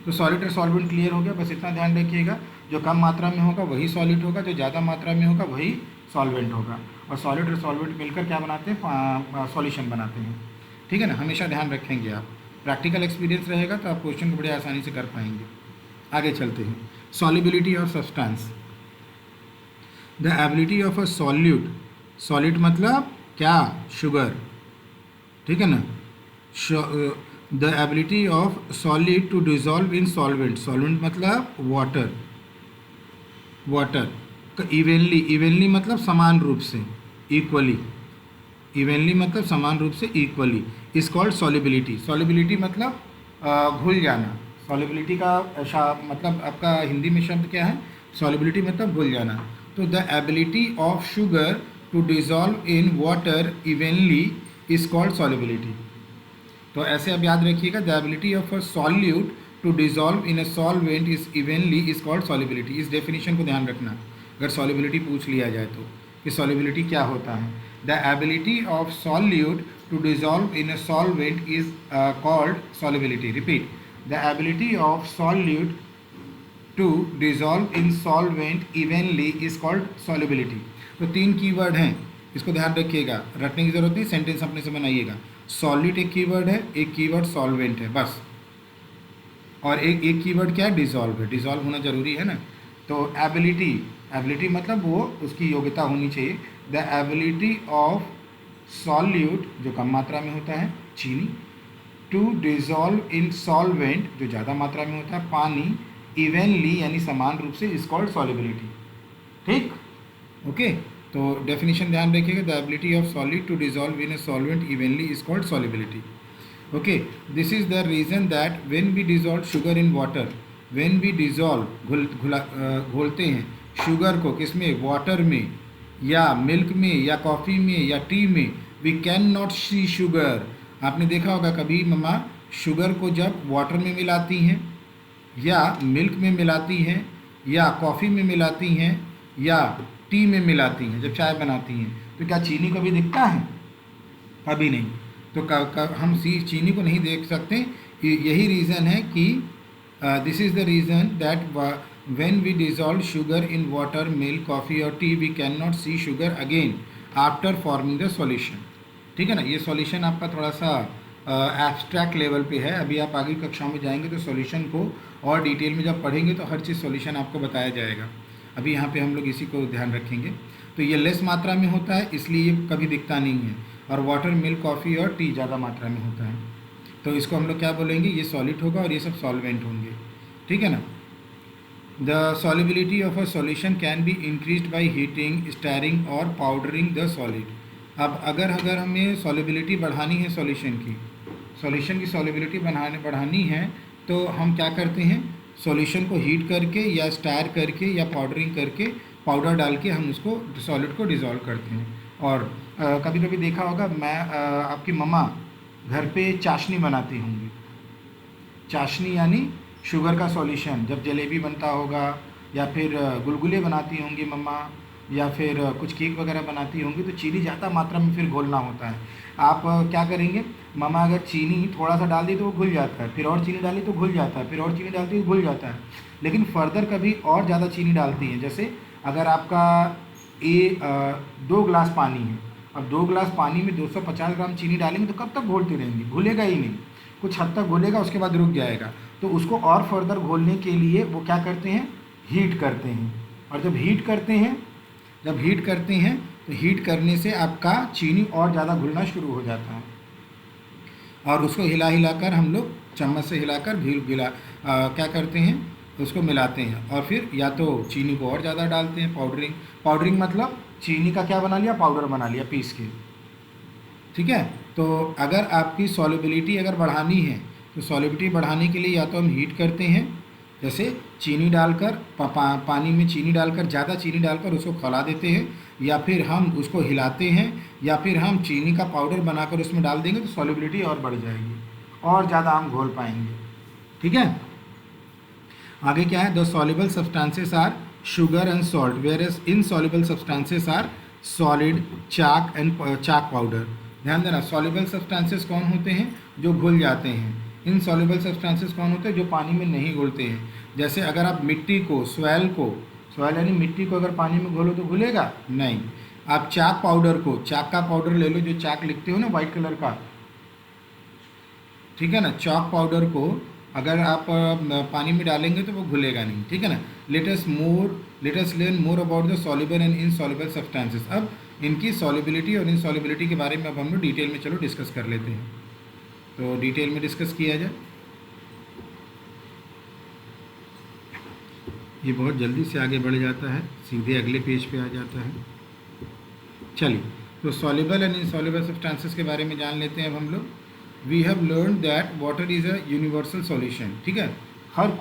तो सॉलिड और सॉल्वेंट क्लियर हो गया। बस इतना ध्यान रखिएगा, जो कम मात्रा में होगा वही सॉलिड होगा, जो ज़्यादा मात्रा में होगा वही सॉल्वेंट होगा, और सॉलिड और सॉल्वेंट मिलकर क्या बनाते हैं, सॉल्यूशन बनाते हैं, ठीक है ना। हमेशा ध्यान रखेंगे आप, प्रैक्टिकल एक्सपीरियंस रहेगा तो आप क्वेश्चन को बड़े आसानी से कर पाएंगे। आगे चलते हैं, solubility of substance, the ability of a solute, solid मतलब क्या, शुगर, ठीक है ना। The ability of solid to dissolve in solvent, solvent मतलब वाटर इवनली मतलब समान रूप से, इक्वली, इवनली मतलब समान रूप से, equally, is called solubility. Solubility मतलब घुल जाना, सॉलिबिलिटी का मतलब आपका हिंदी में शब्द क्या है, सॉलिबिलिटी मतलब घुल जाना। तो the ability of sugar to dissolve in water evenly is called solubility. तो ऐसे अब याद रखिएगा, the ability of a solute to dissolve in a solvent is evenly is called solubility. इस डेफिनेशन को ध्यान रखना, अगर सॉलिबिलिटी पूछ लिया जाए तो कि सॉलिबिलिटी क्या होता है। The ability of solute to dissolve in a solvent is called solubility. Repeat, the ability of solute to dissolve in solvent evenly is called solubility. तो 3 कीवर्ड हैं, इसको ध्यान रखिएगा, रटने की जरूरत नहीं, सेंटेंस अपने से बनाइएगा। सॉलिड एक कीवर्ड है, एक कीवर्ड सॉल्वेंट है बस, और एक कीवर्ड क्या है, डिजॉल्व है, डिजॉल्व होना जरूरी है ना। तो एबिलिटी मतलब वो उसकी योग्यता होनी चाहिए। द एबिलिटी ऑफ सॉल्यूट जो कम मात्रा में होता है, चीनी, टू डिजॉल्व इन सॉल्वेंट जो ज़्यादा मात्रा में होता है, पानी, इवनली यानी समान रूप से, इज कॉल्ड सॉलिबिलिटी। ठीक, ओके। तो डेफिनेशन ध्यान रखिएगा, the ability of solid to dissolve in a solvent evenly is called solubility. Okay, this is the reason that when we dissolve sugar in water, when we dissolve घोलते हैं sugar को किसमें, water में या milk में या coffee में या टी में, we can not see sugar. आपने देखा होगा कभी मम्मा शुगर को जब वाटर में मिलाती हैं या मिल्क में मिलाती हैं या कॉफ़ी में मिलाती हैं या टी में मिलाती हैं, जब चाय बनाती हैं, तो क्या चीनी कभी दिखता है? कभी नहीं। तो हम चीनी को नहीं देख सकते। यही रीज़न है कि this is the reason that when we dissolve sugar in water, milk, coffee और tea, we can not see sugar again after forming the solution. ठीक है ना। ये सॉल्यूशन आपका थोड़ा सा एब्स्ट्रैक्ट लेवल पे है। अभी आप आगे कक्षाओं में जाएंगे तो सॉल्यूशन को और डिटेल में जब पढ़ेंगे तो हर चीज़ सॉल्यूशन आपको बताया जाएगा। अभी यहाँ पे हम लोग इसी को ध्यान रखेंगे। तो ये लेस मात्रा में होता है, इसलिए ये कभी दिखता नहीं है, और वाटर, मिल्क, कॉफ़ी और टी ज़्यादा मात्रा में होता है। तो इसको हम लोग क्या बोलेंगे, ये सॉलिड होगा और ये सब सॉल्वेंट होंगे। ठीक है ना। The solubility of a solution can be increased by heating, steering और पाउडरिंग द सॉलिड। अब अगर हमें सॉल्युबिलिटी बढ़ानी है, सॉल्यूशन की सॉल्युबिलिटी बढ़ानी है, तो हम क्या करते हैं, सॉल्यूशन को हीट करके या स्टायर करके या पाउडरिंग करके, पाउडर डाल के हम उसको सॉलिड को डिज़ोल्व करते हैं। और कभी कभी देखा होगा, आपकी मम्मा घर पे चाशनी बनाती होंगी। चाशनी यानी शुगर का सॉल्यूशन। जब जलेबी बनता होगा या फिर गुलगुले बनाती होंगी मम्मा, या फिर कुछ केक वगैरह बनाती होंगी, तो चीनी ज़्यादा मात्रा में फिर घोलना होता है। आप क्या करेंगे, मम्मा अगर चीनी थोड़ा सा डाल दी तो वो घुल जाता है, फिर और चीनी डाली तो घुल जाता है, फिर और चीनी डालती तो घुल जाता है। लेकिन फर्दर कभी और ज़्यादा चीनी डालती हैं। जैसे अगर आपका 2 गिलास पानी है, अब 2 गिलास पानी में 250 ग्राम चीनी डालेंगे तो कब तक घोलती रहेंगी, घुलेगा ही नहीं, कुछ हद तक घुलेगा, उसके बाद रुक जाएगा। तो उसको और फर्दर घोलने के लिए वो क्या करते हैं, हीट करते हैं। और जब हीट करते हैं तो हीट करने से आपका चीनी और ज़्यादा घुलना शुरू हो जाता है, और उसको हिला कर हम लोग चम्मच से हिलाकर क्या करते हैं, उसको मिलाते हैं, और फिर या तो चीनी को और ज़्यादा डालते हैं। पाउडरिंग मतलब चीनी का क्या बना लिया, पाउडर बना लिया पीस के। ठीक है। तो अगर आपकी सॉल्युबिलिटी अगर बढ़ानी है, तो सॉल्युबिलिटी बढ़ाने के लिए या तो हम हीट करते हैं, जैसे चीनी डालकर पानी में चीनी डालकर, ज़्यादा चीनी डालकर उसको खौला देते हैं, या फिर हम उसको हिलाते हैं, या फिर हम चीनी का पाउडर बनाकर उसमें डाल देंगे, तो सॉल्युबिलिटी और बढ़ जाएगी और ज़्यादा हम घोल पाएंगे। ठीक है। आगे क्या है, the soluble substances are sugar and salt, whereas insoluble substances are solid, chalk and chalk powder. ध्यान देना, सॉल्युबल सब्सटेंसेस कौन होते हैं, जो घुल जाते हैं। इनसॉल्युबल सब्सटेंसेस कौन होते हैं, जो पानी में नहीं घुलते हैं। जैसे अगर आप मिट्टी को, सॉयल यानी मिट्टी को अगर पानी में घोलो तो घुलेगा नहीं। आप चाक पाउडर को, चाक का पाउडर ले लो, जो चाक लिखते हो ना वाइट कलर का, ठीक है ना, चाक पाउडर को अगर आप पानी में डालेंगे तो वो घुलेगा नहीं। ठीक है ना। Let us learn more about the soluble and insoluble substances. अब इनकी सॉल्युबिलिटी और इनसॉल्युबिलिटी के बारे में अब हम लोग डिटेल में चलो डिस्कस कर लेते हैं। तो डिटेल में डिस्कस किया जाए। ये बहुत जल्दी से आगे बढ़ जाता है, सीधे अगले पेज पे आ जाता है। चलिए, तो सॉल्युबल एंड इनसॉल्युबल सब्सटेंसेस के बारे में जान लेते हैं अब हम लोग। We have learn that water is a universal solution. ठीक है। हर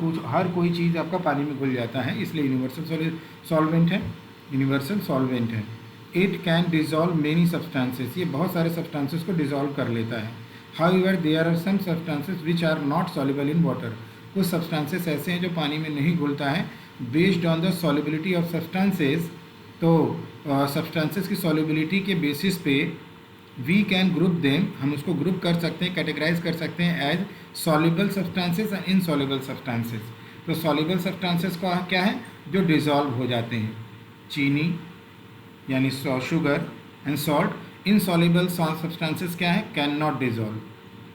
कोई चीज़ आपका पानी में घुल जाता है, इसलिए यूनिवर्सल सॉल्वेंट है। It can dissolve many substances, ये बहुत सारे सब्सटेंसेस को डिज़ोल्व कर लेता है। However there are some substances which are not soluble in water, कुछ सब्सटेंसेस ऐसे हैं जो पानी में नहीं घुलता है। Based on the solubility of substances, तो सब्सटेंसेस की सॉल्युबिलिटी के बेसिस पे वी कैन ग्रुप देम, हम उसको ग्रुप कर सकते हैं, कैटेगराइज कर सकते हैं as soluble substances and insoluble substances. तो सॉल्युबल सब्सटेंसेस का क्या है, जो डिज़ोल्व हो जाते हैं, चीनी यानी sugar and salt. Insoluble substances क्या है, कैन नॉट डिज़ोल्व,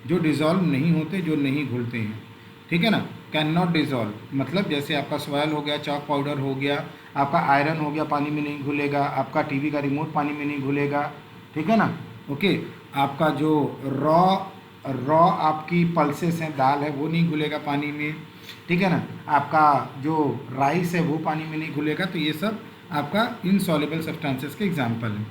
जो डिज़ोल्व नहीं होते, जो नहीं घुलते हैं। ठीक है ना। कैन नॉट डिज़ोल्व मतलब जैसे आपका सॉयल हो गया, चॉक पाउडर हो गया, आपका आयरन हो गया, पानी में नहीं घुलेगा, आपका टीवी का रिमोट पानी में नहीं घुलेगा। ठीक है ना। ओके। आपका जो रॉ आपकी पल्सेस हैं, दाल है, वो नहीं घुलेगा पानी में। ठीक है ना। आपका जो राइस है वो पानी में नहीं घुलेगा। तो ये सब आपका इनसॉल्युबल सब्सटेंसेस के एग्जाम्पल हैं।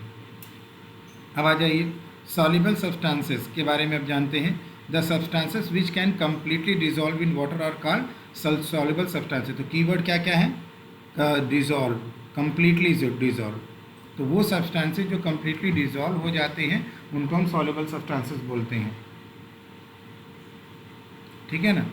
अब आ जाइए, सॉल्युबल सब्सटेंसेस के बारे में अब जानते हैं। The substances which can completely dissolve in water are called soluble substances. तो कीवर्ड क्या क्या है, डिजॉल्व, कम्प्लीटली डिजॉल्व, तो वो सब्सटेंसेस जो कम्प्लीटली डिजॉल्व हो जाते हैं उनको हम सॉल्युबल सब्सटेंसेस बोलते हैं, ठीक है ना।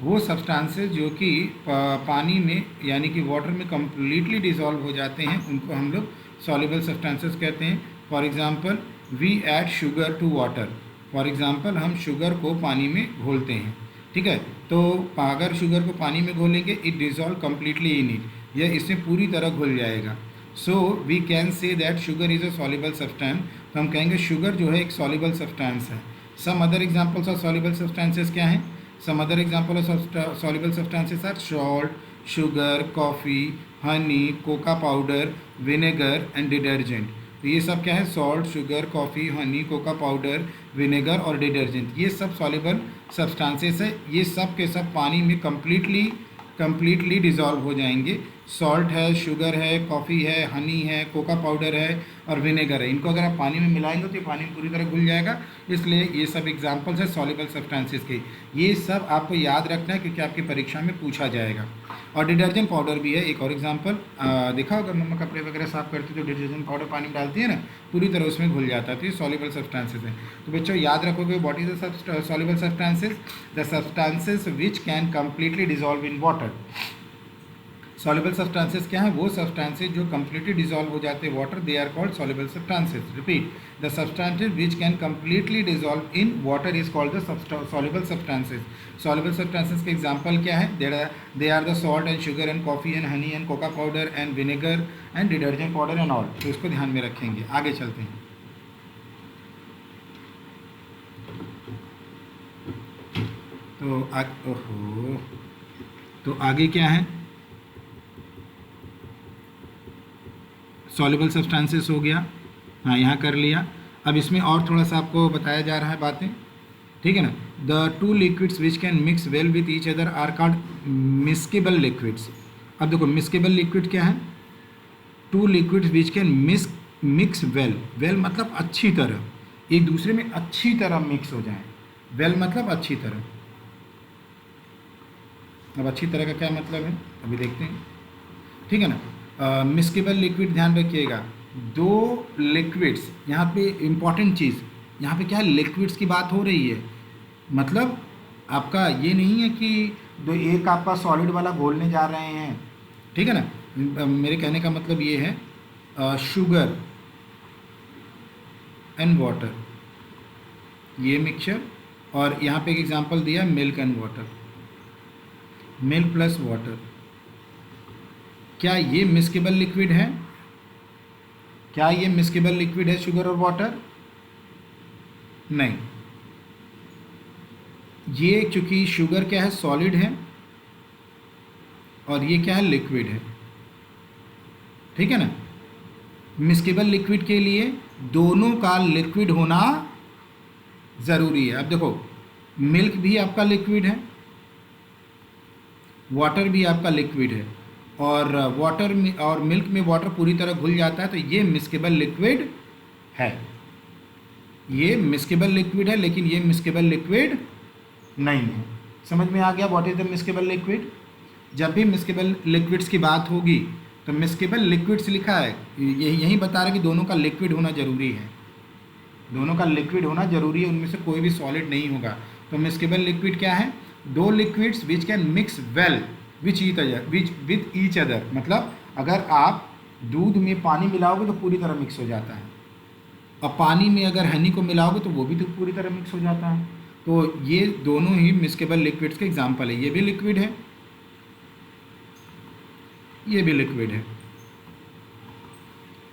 वो सब्सटेंसेस जो कि पानी में यानी कि वाटर में कम्प्लीटली डिजॉल्व हो जाते हैं उनको हम लोग सॉल्युबल सब्सटेंसेस कहते हैं। For example we add sugar to water, for example हम शुगर को पानी में घोलते हैं, ठीक है। तो अगर शुगर को पानी में घोलेंगे it dissolve completely in it, यह इसमें पूरी तरह घुल जाएगा। So we can say that sugar is a soluble substance, तो हम कहेंगे शुगर जो है एक सॉल्युबल सब्सटेंस है। Some other examples of soluble substances क्या हैं? Some other example of soluble substances are salt, sugar, coffee, honey, coca powder, vinegar and detergent. तो ये सब क्या है? Salt, sugar, coffee, Honey, Coca powder, vinegar और डिटर्जेंट, ये सब सॉल्युबल सब्सटेंसेस है। ये सब के सब पानी में कम्प्लीटली डिज़ोल्व हो जाएंगे। सॉल्ट है, शुगर है, कॉफ़ी है, हनी है, कोका पाउडर है और विनेगर है। इनको अगर आप पानी में मिलाएंगे तो ये पानी में पूरी तरह घुल जाएगा। इसलिए ये सब एग्जांपल्स है सॉल्युबल सब्सटेंसेस के। ये सब आपको याद रखना है क्योंकि आपकी परीक्षा में पूछा जाएगा। और डिटर्जेंट पाउडर भी है एक और एग्जांपल। देखा होगा मम्मा कपड़े वगैरह साफ़ करती है तो डिटर्जेंट पाउडर पानी में डालती है ना, पूरी तरह उसमें घुल जाता है। तो ये सॉल्युबल सब्सटेंसेस है। तो बच्चों याद रखोगे what is the soluble substances? The substances which can completely dissolve in water. Soluble substances क्या है? वो सब्सटेंसेस जो कम्प्लीटली डिजॉल्व हो जाते हैं water, they are called soluble substances. Repeat, the substances which can completely dissolve in water is called the soluble substances. Soluble substances के example क्या है? They are the salt and sugar and coffee and honey and cocoa powder and vinegar and detergent powder and all. तो इसको ध्यान में रखेंगे। आगे चलते हैं। तो आगे क्या है? सॉल्युबल सब्सटेंसेस हो गया, हाँ यहाँ कर लिया। अब इसमें और थोड़ा सा आपको बताया जा रहा है बातें, ठीक है ना। The two liquids which can mix well with each other are called miscible liquids. अब देखो मिस्केबल लिक्विड क्या है? Two liquids which can mix well मतलब अच्छी तरह, एक दूसरे में अच्छी तरह मिक्स हो जाएं। वेल मतलब अच्छी तरह। अब अच्छी तरह का क्या मतलब है अभी देखते हैं, ठीक है ना। मिस्केबल लिक्विड ध्यान रखिएगा, दो लिक्विड्स, यहाँ पे इम्पॉर्टेंट चीज़, यहाँ पे क्या है? लिक्विड्स की बात हो रही है। मतलब आपका ये नहीं है कि दो एक आपका सॉलिड वाला घोलने जा रहे हैं, ठीक है ना। मेरे कहने का मतलब ये है शुगर एंड वाटर, ये मिक्सचर, और यहाँ पे एक एग्जांपल दिया milk and water, milk plus water. क्या ये मिस्केबल लिक्विड है? क्या ये मिस्केबल लिक्विड है शुगर और वाटर? नहीं। ये चूंकि शुगर क्या है? सॉलिड है और ये क्या है? लिक्विड है, ठीक है ना। मिस्केबल लिक्विड के लिए दोनों का लिक्विड होना ज़रूरी है। अब देखो मिल्क भी आपका लिक्विड है, वाटर भी आपका लिक्विड है, और वाटर में और मिल्क में वाटर पूरी तरह घुल जाता है, तो ये मिस्केबल लिक्विड है। ये मिस्केबल लिक्विड है लेकिन ये मिस्केबल लिक्विड नहीं है। समझ में आ गया व्हाट इज द मिस्केबल लिक्विड? जब भी मिस्केबल लिक्विड्स की बात होगी तो मिस्केबल लिक्विड्स लिखा है, यही बता रहा है कि दोनों का लिक्विड होना ज़रूरी है। दोनों का लिक्विड होना ज़रूरी है, उनमें से कोई भी सॉलिड नहीं होगा। तो मिस्केबल लिक्विड क्या है? दो liquids which can mix well with each other. मतलब अगर आप दूध में पानी मिलाओगे तो पूरी तरह मिक्स हो जाता है, और पानी में अगर हनी को मिलाओगे तो वो भी तो पूरी तरह मिक्स हो जाता है। तो ये दोनों ही मिक्सेबल लिक्विड्स के एग्जांपल है। ये भी लिक्विड है, ये भी लिक्विड है,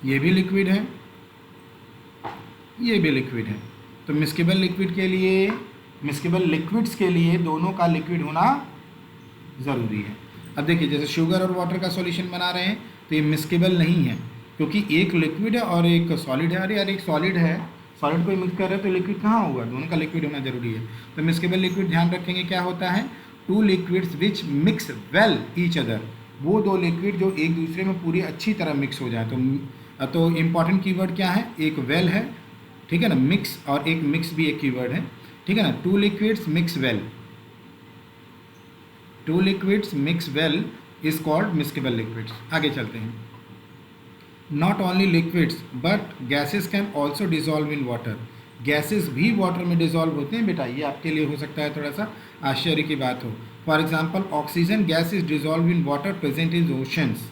ये भी लिक्विड है, ये भी लिक्विड है। तो मिक्सेबल लिक्विड के लिए, मिक्सेबल लिक्विड्स के लिए दोनों का लिक्विड होना ज़रूरी है। अब देखिए जैसे शुगर और वाटर का सॉल्यूशन बना रहे हैं तो ये मिक्सेबल नहीं है क्योंकि एक लिक्विड है और एक सॉलिड है। अरे यार एक सॉलिड है, सॉलिड को मिक्स कर रहे हैं तो लिक्विड कहाँ होगा? दोनों का लिक्विड होना जरूरी है। तो मिक्सेबल लिक्विड ध्यान रखेंगे क्या होता है? टू लिक्विड्स विच मिक्स वेल ईच अदर, वो दो लिक्विड जो एक दूसरे में पूरी अच्छी तरह मिक्स हो जाए। तो इम्पॉर्टेंट कीवर्ड क्या है? एक वेल है, ठीक है ना, मिक्स, और एक मिक्स भी एक कीवर्ड है, ठीक है ना। Two liquids mix well, two liquids mix well is called miscible liquids. आगे चलते हैं। Not only liquids but gases can also dissolve in water. गैसेस भी वाटर में डिजॉल्व होते हैं बेटा, ये आपके लिए हो सकता है थोड़ा सा आश्चर्य की बात हो। For example oxygen gas is dissolve in water present in oceans,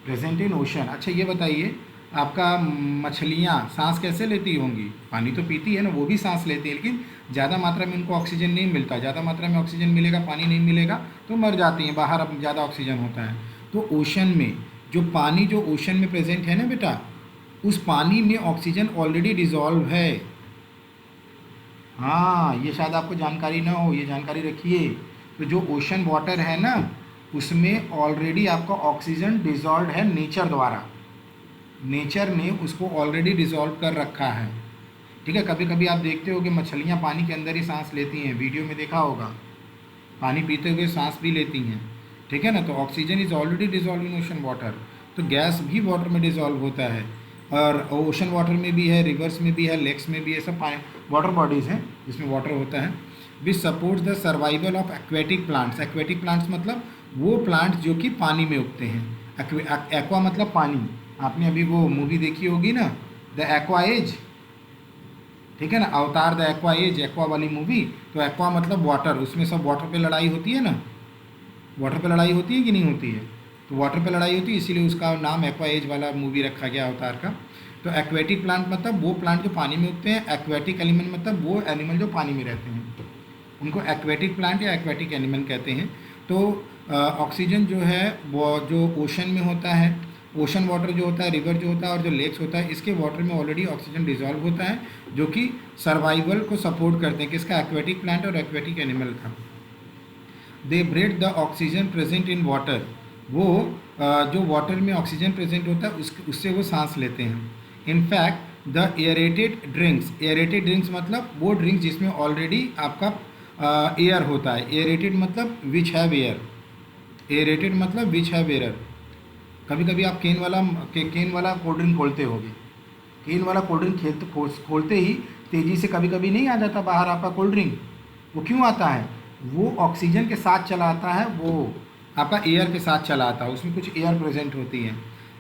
present in ocean. अच्छा ये बताइए, आपका मछलियाँ सांस कैसे लेती होंगी? पानी तो पीती है ना, वो भी सांस लेती है, लेकिन ज़्यादा मात्रा में उनको ऑक्सीजन नहीं मिलता। ज़्यादा मात्रा में ऑक्सीजन मिलेगा, पानी नहीं मिलेगा तो मर जाती हैं, बाहर अब ज़्यादा ऑक्सीजन होता है। तो ओशन में जो पानी जो ओशन में प्रेजेंट है ना बेटा, उस पानी में ऑक्सीजन ऑलरेडी डिजॉल्व है। हाँ, ये शायद आपको जानकारी ना हो, ये जानकारी रखिए। तो जो ओशन वाटर है ना, उसमें ऑलरेडी आपका ऑक्सीजन डिजॉल्व है नेचर द्वारा, नेचर ने उसको ऑलरेडी डिजॉल्व कर रखा है। ठीक है, कभी कभी आप देखते हो कि मछलियाँ पानी के अंदर ही सांस लेती हैं, वीडियो में देखा होगा, पानी पीते हुए सांस भी लेती हैं। ठीक है ना, तो oxygen is already dissolve in ocean water. तो गैस भी वाटर में डिजॉल्व होता है, और ओशन वाटर में भी है, रिवर्स में भी है, लेक्स में भी है, सब वाटर बॉडीज़ हैं जिसमें वाटर होता है। Which supports the survival of aquatic plants. Aquatic plants मतलब वो प्लांट्स जो कि पानी में उगते हैं। एक्वा मतलब पानी। आपने अभी वो मूवी देखी होगी ना, द एक्वा एज, ठीक है ना, अवतार द एक्वा एज, एक्वा वाली मूवी। तो एक्वा मतलब वाटर, उसमें सब वाटर पे लड़ाई होती है ना, वाटर पे लड़ाई होती है कि नहीं होती है? तो वाटर पे लड़ाई होती है, इसीलिए उसका नाम एक्वा एज वाला मूवी रखा गया अवतार का। तो एक्वेटिक प्लांट मतलब वो प्लांट जो पानी में उगते हैं, एक्वेटिक एनिमल मतलब वो एनिमल जो पानी में रहते हैं, उनको एक्वेटिक प्लांट या एक्वेटिक एनिमल कहते हैं। तो ऑक्सीजन जो है वो जो ओशन में होता है, ओशन वाटर जो होता है, रिवर जो होता है और जो लेक्स होता है, इसके वाटर में ऑलरेडी ऑक्सीजन डिजॉल्व होता है, जो कि सर्वाइवल को सपोर्ट करते हैं, किसका? एक्वेटिक प्लांट और एक्वेटिक एनिमल का। They breathe the oxygen present in water. वो जो वाटर में ऑक्सीजन प्रेजेंट होता है उससे वो सांस लेते हैं। In fact the aerated drinks, aerated drinks मतलब वो ड्रिंक्स जिसमें ऑलरेडी आपका एयर होता है। एयरेटेड मतलब विच हैव एयर, एयरेटेड मतलब विच हैव एयर। कभी कभी आप केन वाला कोल्ड ड्रिंक खोलते होगे, केन वाला कोल्ड ड्रिंक खोलते ही तेज़ी से कभी कभी नहीं आ जाता बाहर आपका कोल्ड ड्रिंक। वो क्यों आता है? वो ऑक्सीजन के साथ चला आता है, वो आपका एयर के साथ चला आता है, उसमें कुछ एयर प्रेजेंट होती है।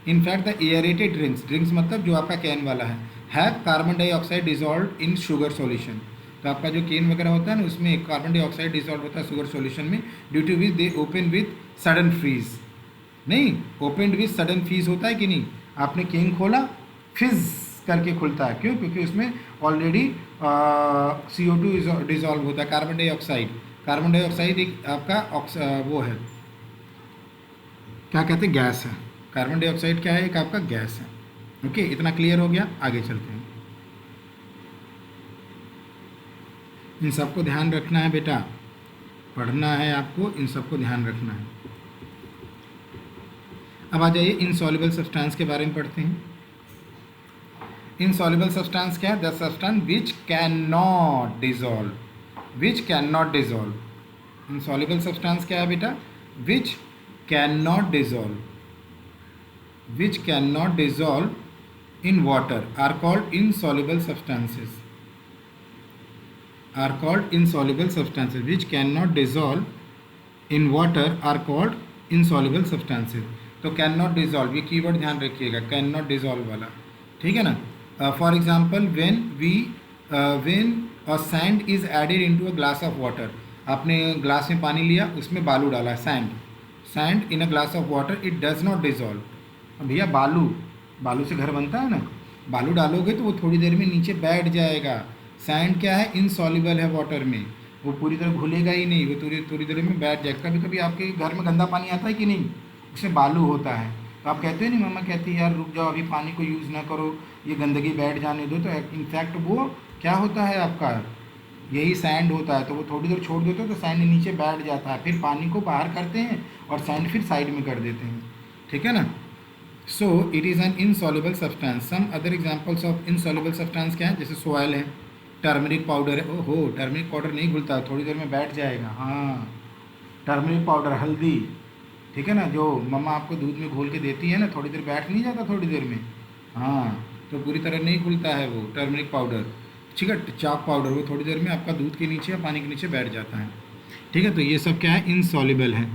इनफैक्ट द एयरेटेड ड्रिंक्स मतलब जो आपका कैन वाला है carbon dioxide dissolve in sugar solution. तो आपका जो केन वगैरह होता है ना, उसमें कार्बन डाइऑक्साइड डिजॉल्व होता है शुगर सॉल्यूशन में, due to which they open with sudden freeze. नहीं, ओपन विथ सडन फ्रीज होता है कि नहीं? आपने केन खोला, फिज करके खुलता है, क्यों? क्योंकि उसमें ऑलरेडी CO2 डिजॉल्व होता है, कार्बन डाइऑक्साइड। कार्बन डाइऑक्साइड एक आपका वो है, क्या कहते हैं, गैस है। कार्बन डाइऑक्साइड क्या है? एक आपका गैस है। ओके, इतना क्लियर हो गया? आगे चलते हैं। इन सबको ध्यान रखना है बेटा, पढ़ना है आपको, इन सबको ध्यान रखना है। अब आ जाइए इनसॉल्युबल सब्सटेंस के बारे में पढ़ते हैं। इनसॉल्युबल सब्सटेंस क्या है? The substance which can not dissolve, which can not dissolve. Insoluble substance क्या है बेटा? Which can not dissolve, which can not dissolve in water are called insoluble substances, are called insoluble substances, which cannot dissolve in water are called insoluble substances। तो cannot dissolve, ये keyword ध्यान रखिएगा, cannot dissolve वाला, ठीक है ना। For example when a sand is added into a glass of water, आपने glass में पानी लिया, उसमें बालू डाला, sand in a glass of water, it does not dissolve। अब भैया बालू से घर बनता है ना, बालू डालोगे तो वो थोड़ी देर में नीचे बैठ जाएगा। सैंड क्या है? इनसॉल्युबल है वाटर में, वो पूरी तरह घुलेगा ही नहीं, वो थोड़ी देर में बैठ जाएगा। कभी कभी आपके घर में गंदा पानी आता है कि नहीं, उसमें बालू होता है, तो आप कहते हो नहीं, मम्मा कहती है यार रुक जाओ, अभी पानी को यूज़ ना करो, ये गंदगी बैठ जाने दो। तो इनफैक्ट वो क्या होता है आपका, यही सैंड होता है। तो वो थोड़ी देर छोड़ देते हो तो सैंड नीचे बैठ जाता है, फिर पानी को बाहर करते हैं और सैंड फिर साइड में कर देते हैं, ठीक है ना। So it is an insoluble substance. Some other examples of insoluble substance क्या है? जैसे सॉइल है, टर्मरिक पाउडर है। ओहो, टर्मरिक पाउडर नहीं घुलता, थोड़ी देर में बैठ जाएगा। हाँ, टर्मरिक पाउडर, हल्दी, ठीक है ना, जो मम्मा आपको दूध में घोल के देती है ना, थोड़ी देर बैठ नहीं जाता थोड़ी देर में। हाँ, तो पूरी तरह नहीं घुलता है वो टर्मरिक पाउडर, ठीक है। चाक पाउडर, वो थोड़ी देर में आपका दूध के नीचे या पानी के नीचे बैठ जाता है, ठीक है। तो ये सब क्या है? इनसॉल्युबल है।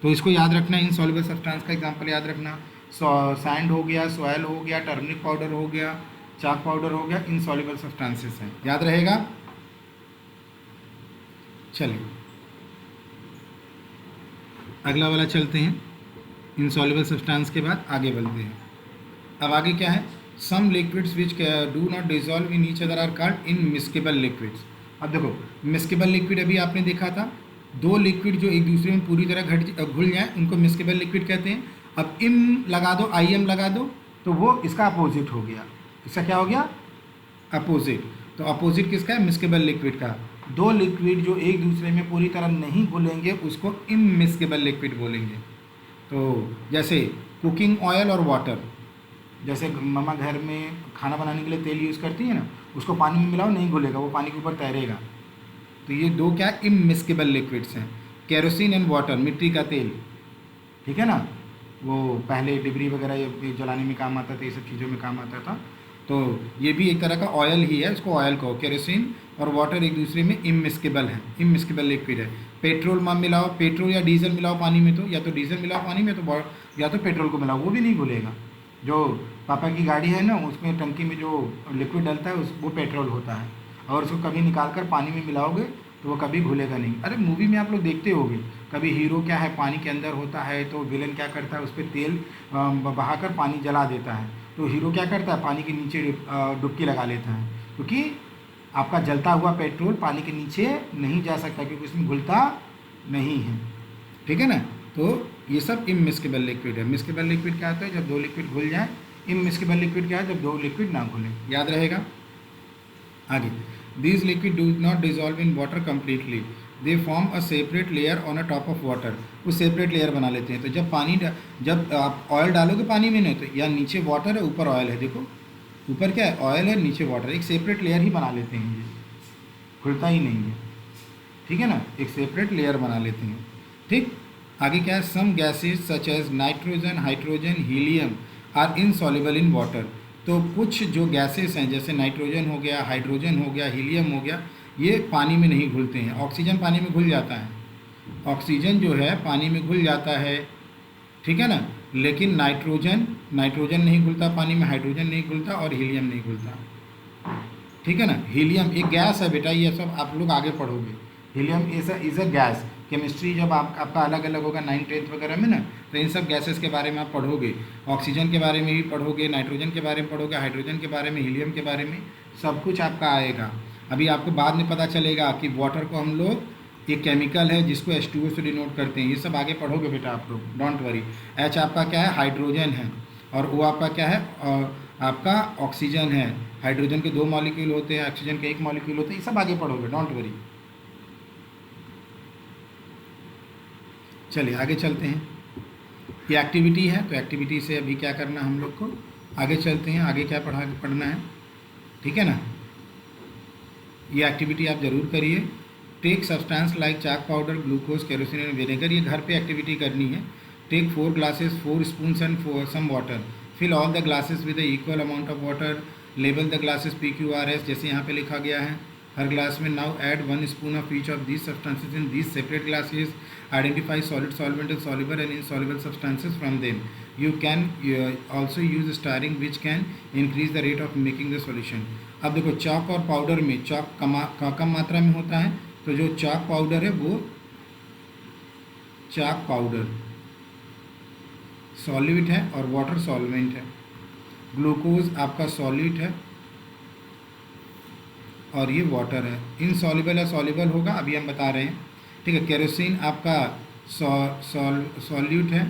तो इसको याद रखना, इनसॉल्युबल सब्सटेंस का एग्जाम्पल याद रखना। सैंड हो गया, सॉयल हो गया, टर्मरिक पाउडर हो गया, चाक पाउडर हो गया, इनसॉल्युबल सब्सटेंसेस हैं। याद रहेगा। चलिए अगला वाला चलते हैं। इनसॉल्युबल सब्सटेंस के बाद आगे बढ़ते हैं। अब आगे क्या है, some liquids which do not dissolve in each other are called immiscible liquids. अब देखो मिस्केबल लिक्विड अभी आपने देखा था, दो लिक्विड जो एक दूसरे में पूरी तरह घुल जाए उनको मिस्केबल लिक्विड कहते हैं। अब इम लगा दो, आई एम लगा दो, तो वो इसका अपोजिट हो गया। इसका क्या हो गया, अपोजिट। तो अपोजिट किसका है, मिस्केबल लिक्विड का। दो लिक्विड जो एक दूसरे में पूरी तरह नहीं घुलेंगे उसको इममिस्केबल लिक्विड बोलेंगे। तो जैसे कुकिंग ऑयल और वाटर, जैसे मम्मा घर में खाना बनाने के लिए तेल यूज़ करती है ना, उसको पानी में मिलाओ नहीं घुलेगा, वो पानी के ऊपर तैरेगा। तो ये दो क्या इममिस्केबल लिक्विड्स हैं। केरोसिन एंड वाटर, मिट्टी का तेल, ठीक है ना, वो पहले डिबरी वगैरह ये जलाने में काम आता था, ये सब चीज़ों में काम आता था। तो ये भी एक तरह का ऑयल ही है, इसको ऑयल कहो। केरोसिन और वाटर एक दूसरे में इममिस्केबल है, इममिस्केबल लिक्विड है। पेट्रोल मिलाओ, पेट्रोल या डीजल मिलाओ पानी में, तो या तो डीजल मिलाओ पानी में तो या तो पेट्रोल को मिलाओ, वो भी नहीं घुलेगा। जो पापा की गाड़ी है ना, उसमें टंकी में जो लिक्विड डलता है वो पेट्रोल होता है, और उसको कभी निकाल कर पानी में मिलाओगे तो वो कभी घुलेगा नहीं। अरे मूवी में आप लोग देखते होंगे, कभी हीरो क्या है पानी के अंदर होता है तो विलन क्या करता है, उस पर तेल बहाकर पानी जला देता है, तो हीरो क्या करता है पानी के नीचे डुबकी लगा लेता है, क्योंकि आपका जलता हुआ पेट्रोल पानी के नीचे नहीं जा सकता क्योंकि उसमें घुलता नहीं है, ठीक है ना। तो ये सब इममिस्केबल लिक्विड है। मिस्केबल लिक्विड क्या होता है, जब दो लिक्विड घुल जाए। इममिस्केबल लिक्विड क्या है, जब दो लिक्विड ना घुले। याद रहेगा। आगे, these liquid do not dissolve in water completely, they form a separate layer on a top of water. वो सेपरेट लेयर बना लेते हैं। तो जब आप ऑयल डालोगे पानी में नहीं, तो या नीचे वाटर है ऊपर ऑयल है, देखो ऊपर क्या है ऑयल है नीचे वाटर, एक सेपरेट लेयर ही बना लेते हैं, ये खुलता ही नहीं है, ठीक है ना, एक सेपरेट लेयर बना लेते हैं। ठीक, आगे क्या है, some gases such as nitrogen, hydrogen, helium are insoluble in water. तो कुछ जो गैसेस हैं जैसे नाइट्रोजन हो गया, हाइड्रोजन हो गया, हीलियम हो गया, ये पानी में नहीं घुलते हैं। ऑक्सीजन पानी में घुल जाता है, ऑक्सीजन जो है पानी में घुल जाता है, ठीक है ना, लेकिन नाइट्रोजन नहीं घुलता पानी में, हाइड्रोजन नहीं घुलता और हीलियम नहीं घुलता, ठीक है ना। हीलियम एक गैस है बेटा, ये सब आप लोग आगे पढ़ोगे। Helium is a gas. Chemistry जब आपका अलग अलग होगा 9th 10th वगैरह में ना, तो इन सब गैसेस के बारे में आप पढ़ोगे। ऑक्सीजन के बारे में भी पढ़ोगे, नाइट्रोजन के बारे में पढ़ोगे, हाइड्रोजन के बारे में, हीलियम के बारे में, सब कुछ आपका आएगा। अभी आपको बाद में पता चलेगा कि वाटर को हम लोग एक केमिकल है जिसको H2O से डिनोट करते हैं। ये सब आगे पढ़ोगे बेटा आप लोग, डोंट वरी। H आपका क्या है, हाइड्रोजन है, और O आपका क्या है, आपका ऑक्सीजन है। हाइड्रोजन के 2 मॉलिक्यूल होते हैं, ऑक्सीजन के 1 मॉलिक्यूल होते हैं। ये सब आगे पढ़ोगे, डोंट वरी। चलिए आगे चलते हैं। ये एक्टिविटी है, तो एक्टिविटी से अभी क्या करना हम लोग को, आगे चलते हैं। आगे क्या पढ़ना है, ठीक है ना। ये एक्टिविटी आप ज़रूर करिए। Take substance like chalk powder, glucose, kerosene and vinegar. ये घर पे एक्टिविटी करनी है। Take 4 glasses, 4 spoons and some water. Fill all the glasses with the equal amount of water. Label the glasses PQRS, जैसे यहाँ पे लिखा गया है हर ग्लास में। Now add 1 spoon of each of these substances in these separate glasses. Identify solid, solvent and soluble and insoluble substances from them. You can also use starring which can increase the rate of making the solution. अब देखो chalk और powder में chalk कम मात्रा में होता है, तो जो चॉक पाउडर है वो चॉक पाउडर सॉल्यूट है और वाटर सॉल्वेंट है। ग्लूकोज आपका सॉल्यूट है और ये वाटर है। इनसॉल्युबल या सॉल्युबल होगा अभी हम बता रहे हैं, ठीक है। केरोसिन आपका सॉल्यूट है,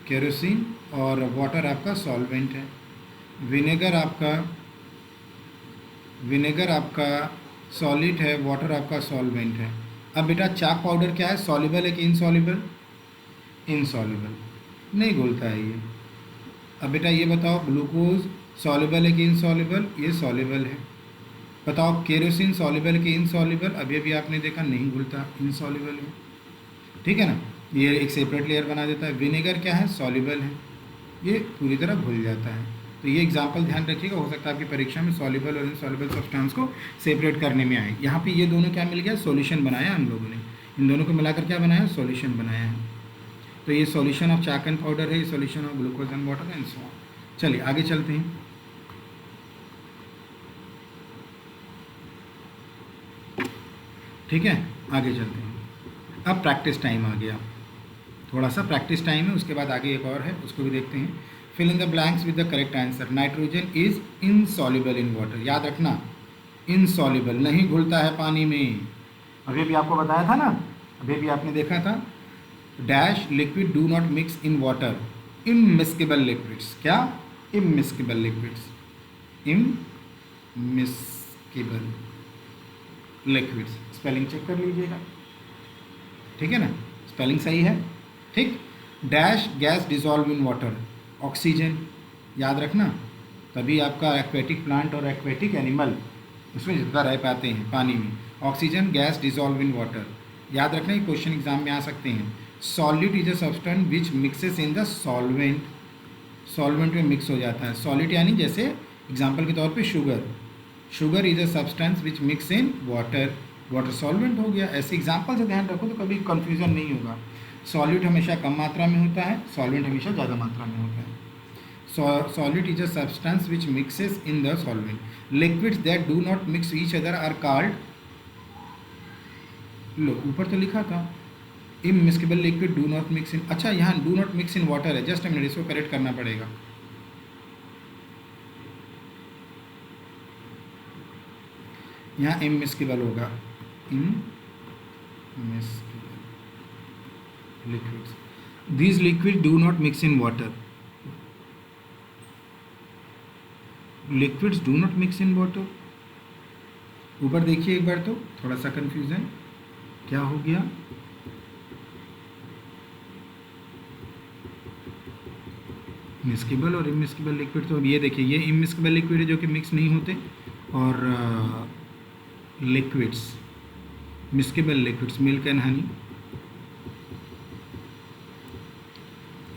केरोसिन, और वाटर आपका सॉल्वेंट है। विनेगर आपका सॉलिड है, वाटर आपका सॉल्वेंट है। अब बेटा चाक पाउडर क्या है, सॉल्युबल है कि इनसॉल्युबल? इनसॉल्युबल, नहीं घुलता है ये। अब बेटा ये बताओ ग्लूकोज सॉल्युबल है कि इनसॉल्युबल? ये सॉल्युबल है। बताओ केरोसिन सॉल्युबल है कि इनसॉल्युबल? अभी अभी आपने देखा नहीं घुलता, इनसॉल्युबल है, ठीक है ना। ये एक सेपरेट लेयर बना देता है। विनेगर क्या है, सॉल्युबल है, ये पूरी तरह घुल जाता है। तो ये एग्जाम्पल ध्यान रखिएगा, हो सकता है आपकी परीक्षा में सॉल्युबल और इनसॉल्युबल सब्सटेंस को सेपरेट करने में आए। यहाँ पे ये दोनों क्या मिल गया, सॉल्यूशन बनाया हम लोगों ने। इन दोनों को मिलाकर क्या बनाया, सॉल्यूशन बनाया है। तो ये solution of chalk and powder है, ये solution of glucose and water and so on. चलिए आगे चलते हैं। ठीक है, आगे चलते हैं। अब प्रैक्टिस टाइम आ गया, थोड़ा सा प्रैक्टिस टाइम है, उसके बाद आगे एक और है, उसको भी देखते हैं। Fill in the blanks with the correct answer. Nitrogen is insoluble in water, याद रखना, इनसॉल्युबल, नहीं घुलता है पानी में। अभी भी आपको बताया था ना, अभी भी आपने देखा था, dash liquid do not mix in water, immiscible liquids. क्या? Immiscible liquids, immiscible liquids. Spelling check कर लीजिएगा, ठीक है ना, स्पेलिंग सही है, ठीक। Dash gas dissolve in water, oxygen, याद रखना, तभी आपका एक्वेटिक प्लांट और एक्वेटिक एनिमल उसमें ज़्यादा रह पाते हैं पानी में। Oxygen gas dissolve in water, याद रखना, ये क्वेश्चन एग्जाम में आ सकते हैं। Solid is a substance which mixes in the solvent, solvent में मिक्स हो जाता है। सॉलिड यानी जैसे एग्जाम्पल के तौर पे sugar, sugar is a substance which mix in water, water solvent हो गया। ऐसे एग्जाम्पल से ध्यान रखो तो कभी कन्फ्यूजन नहीं होगा। सॉलिड हमेशा कम मात्रा में होता है, सॉल्वेंट हमेशा ज़्यादा मात्रा में होता है। Solid is a substance which mixes in the solvent. Liquids that do not mix each other are called, लो ऊपर तो लिखा था immiscible liquid do not mix in, अच्छा यहाँ do not mix in water है, जस्ट मिनट, इसको correct करना पड़ेगा। यहाँ immiscible होगा, immiscible liquids, these liquids do not mix in water, liquids do not mix in water. ऊपर देखिए एक बार, तो थोड़ा सा कंफ्यूजन क्या हो गया, मिस्केबल और इमिस्केबल लिक्विड। तो अब ये देखिए, ये इमिस्केबल लिक्विड है जो कि मिक्स नहीं होते, और liquids miscible liquids milk and honey.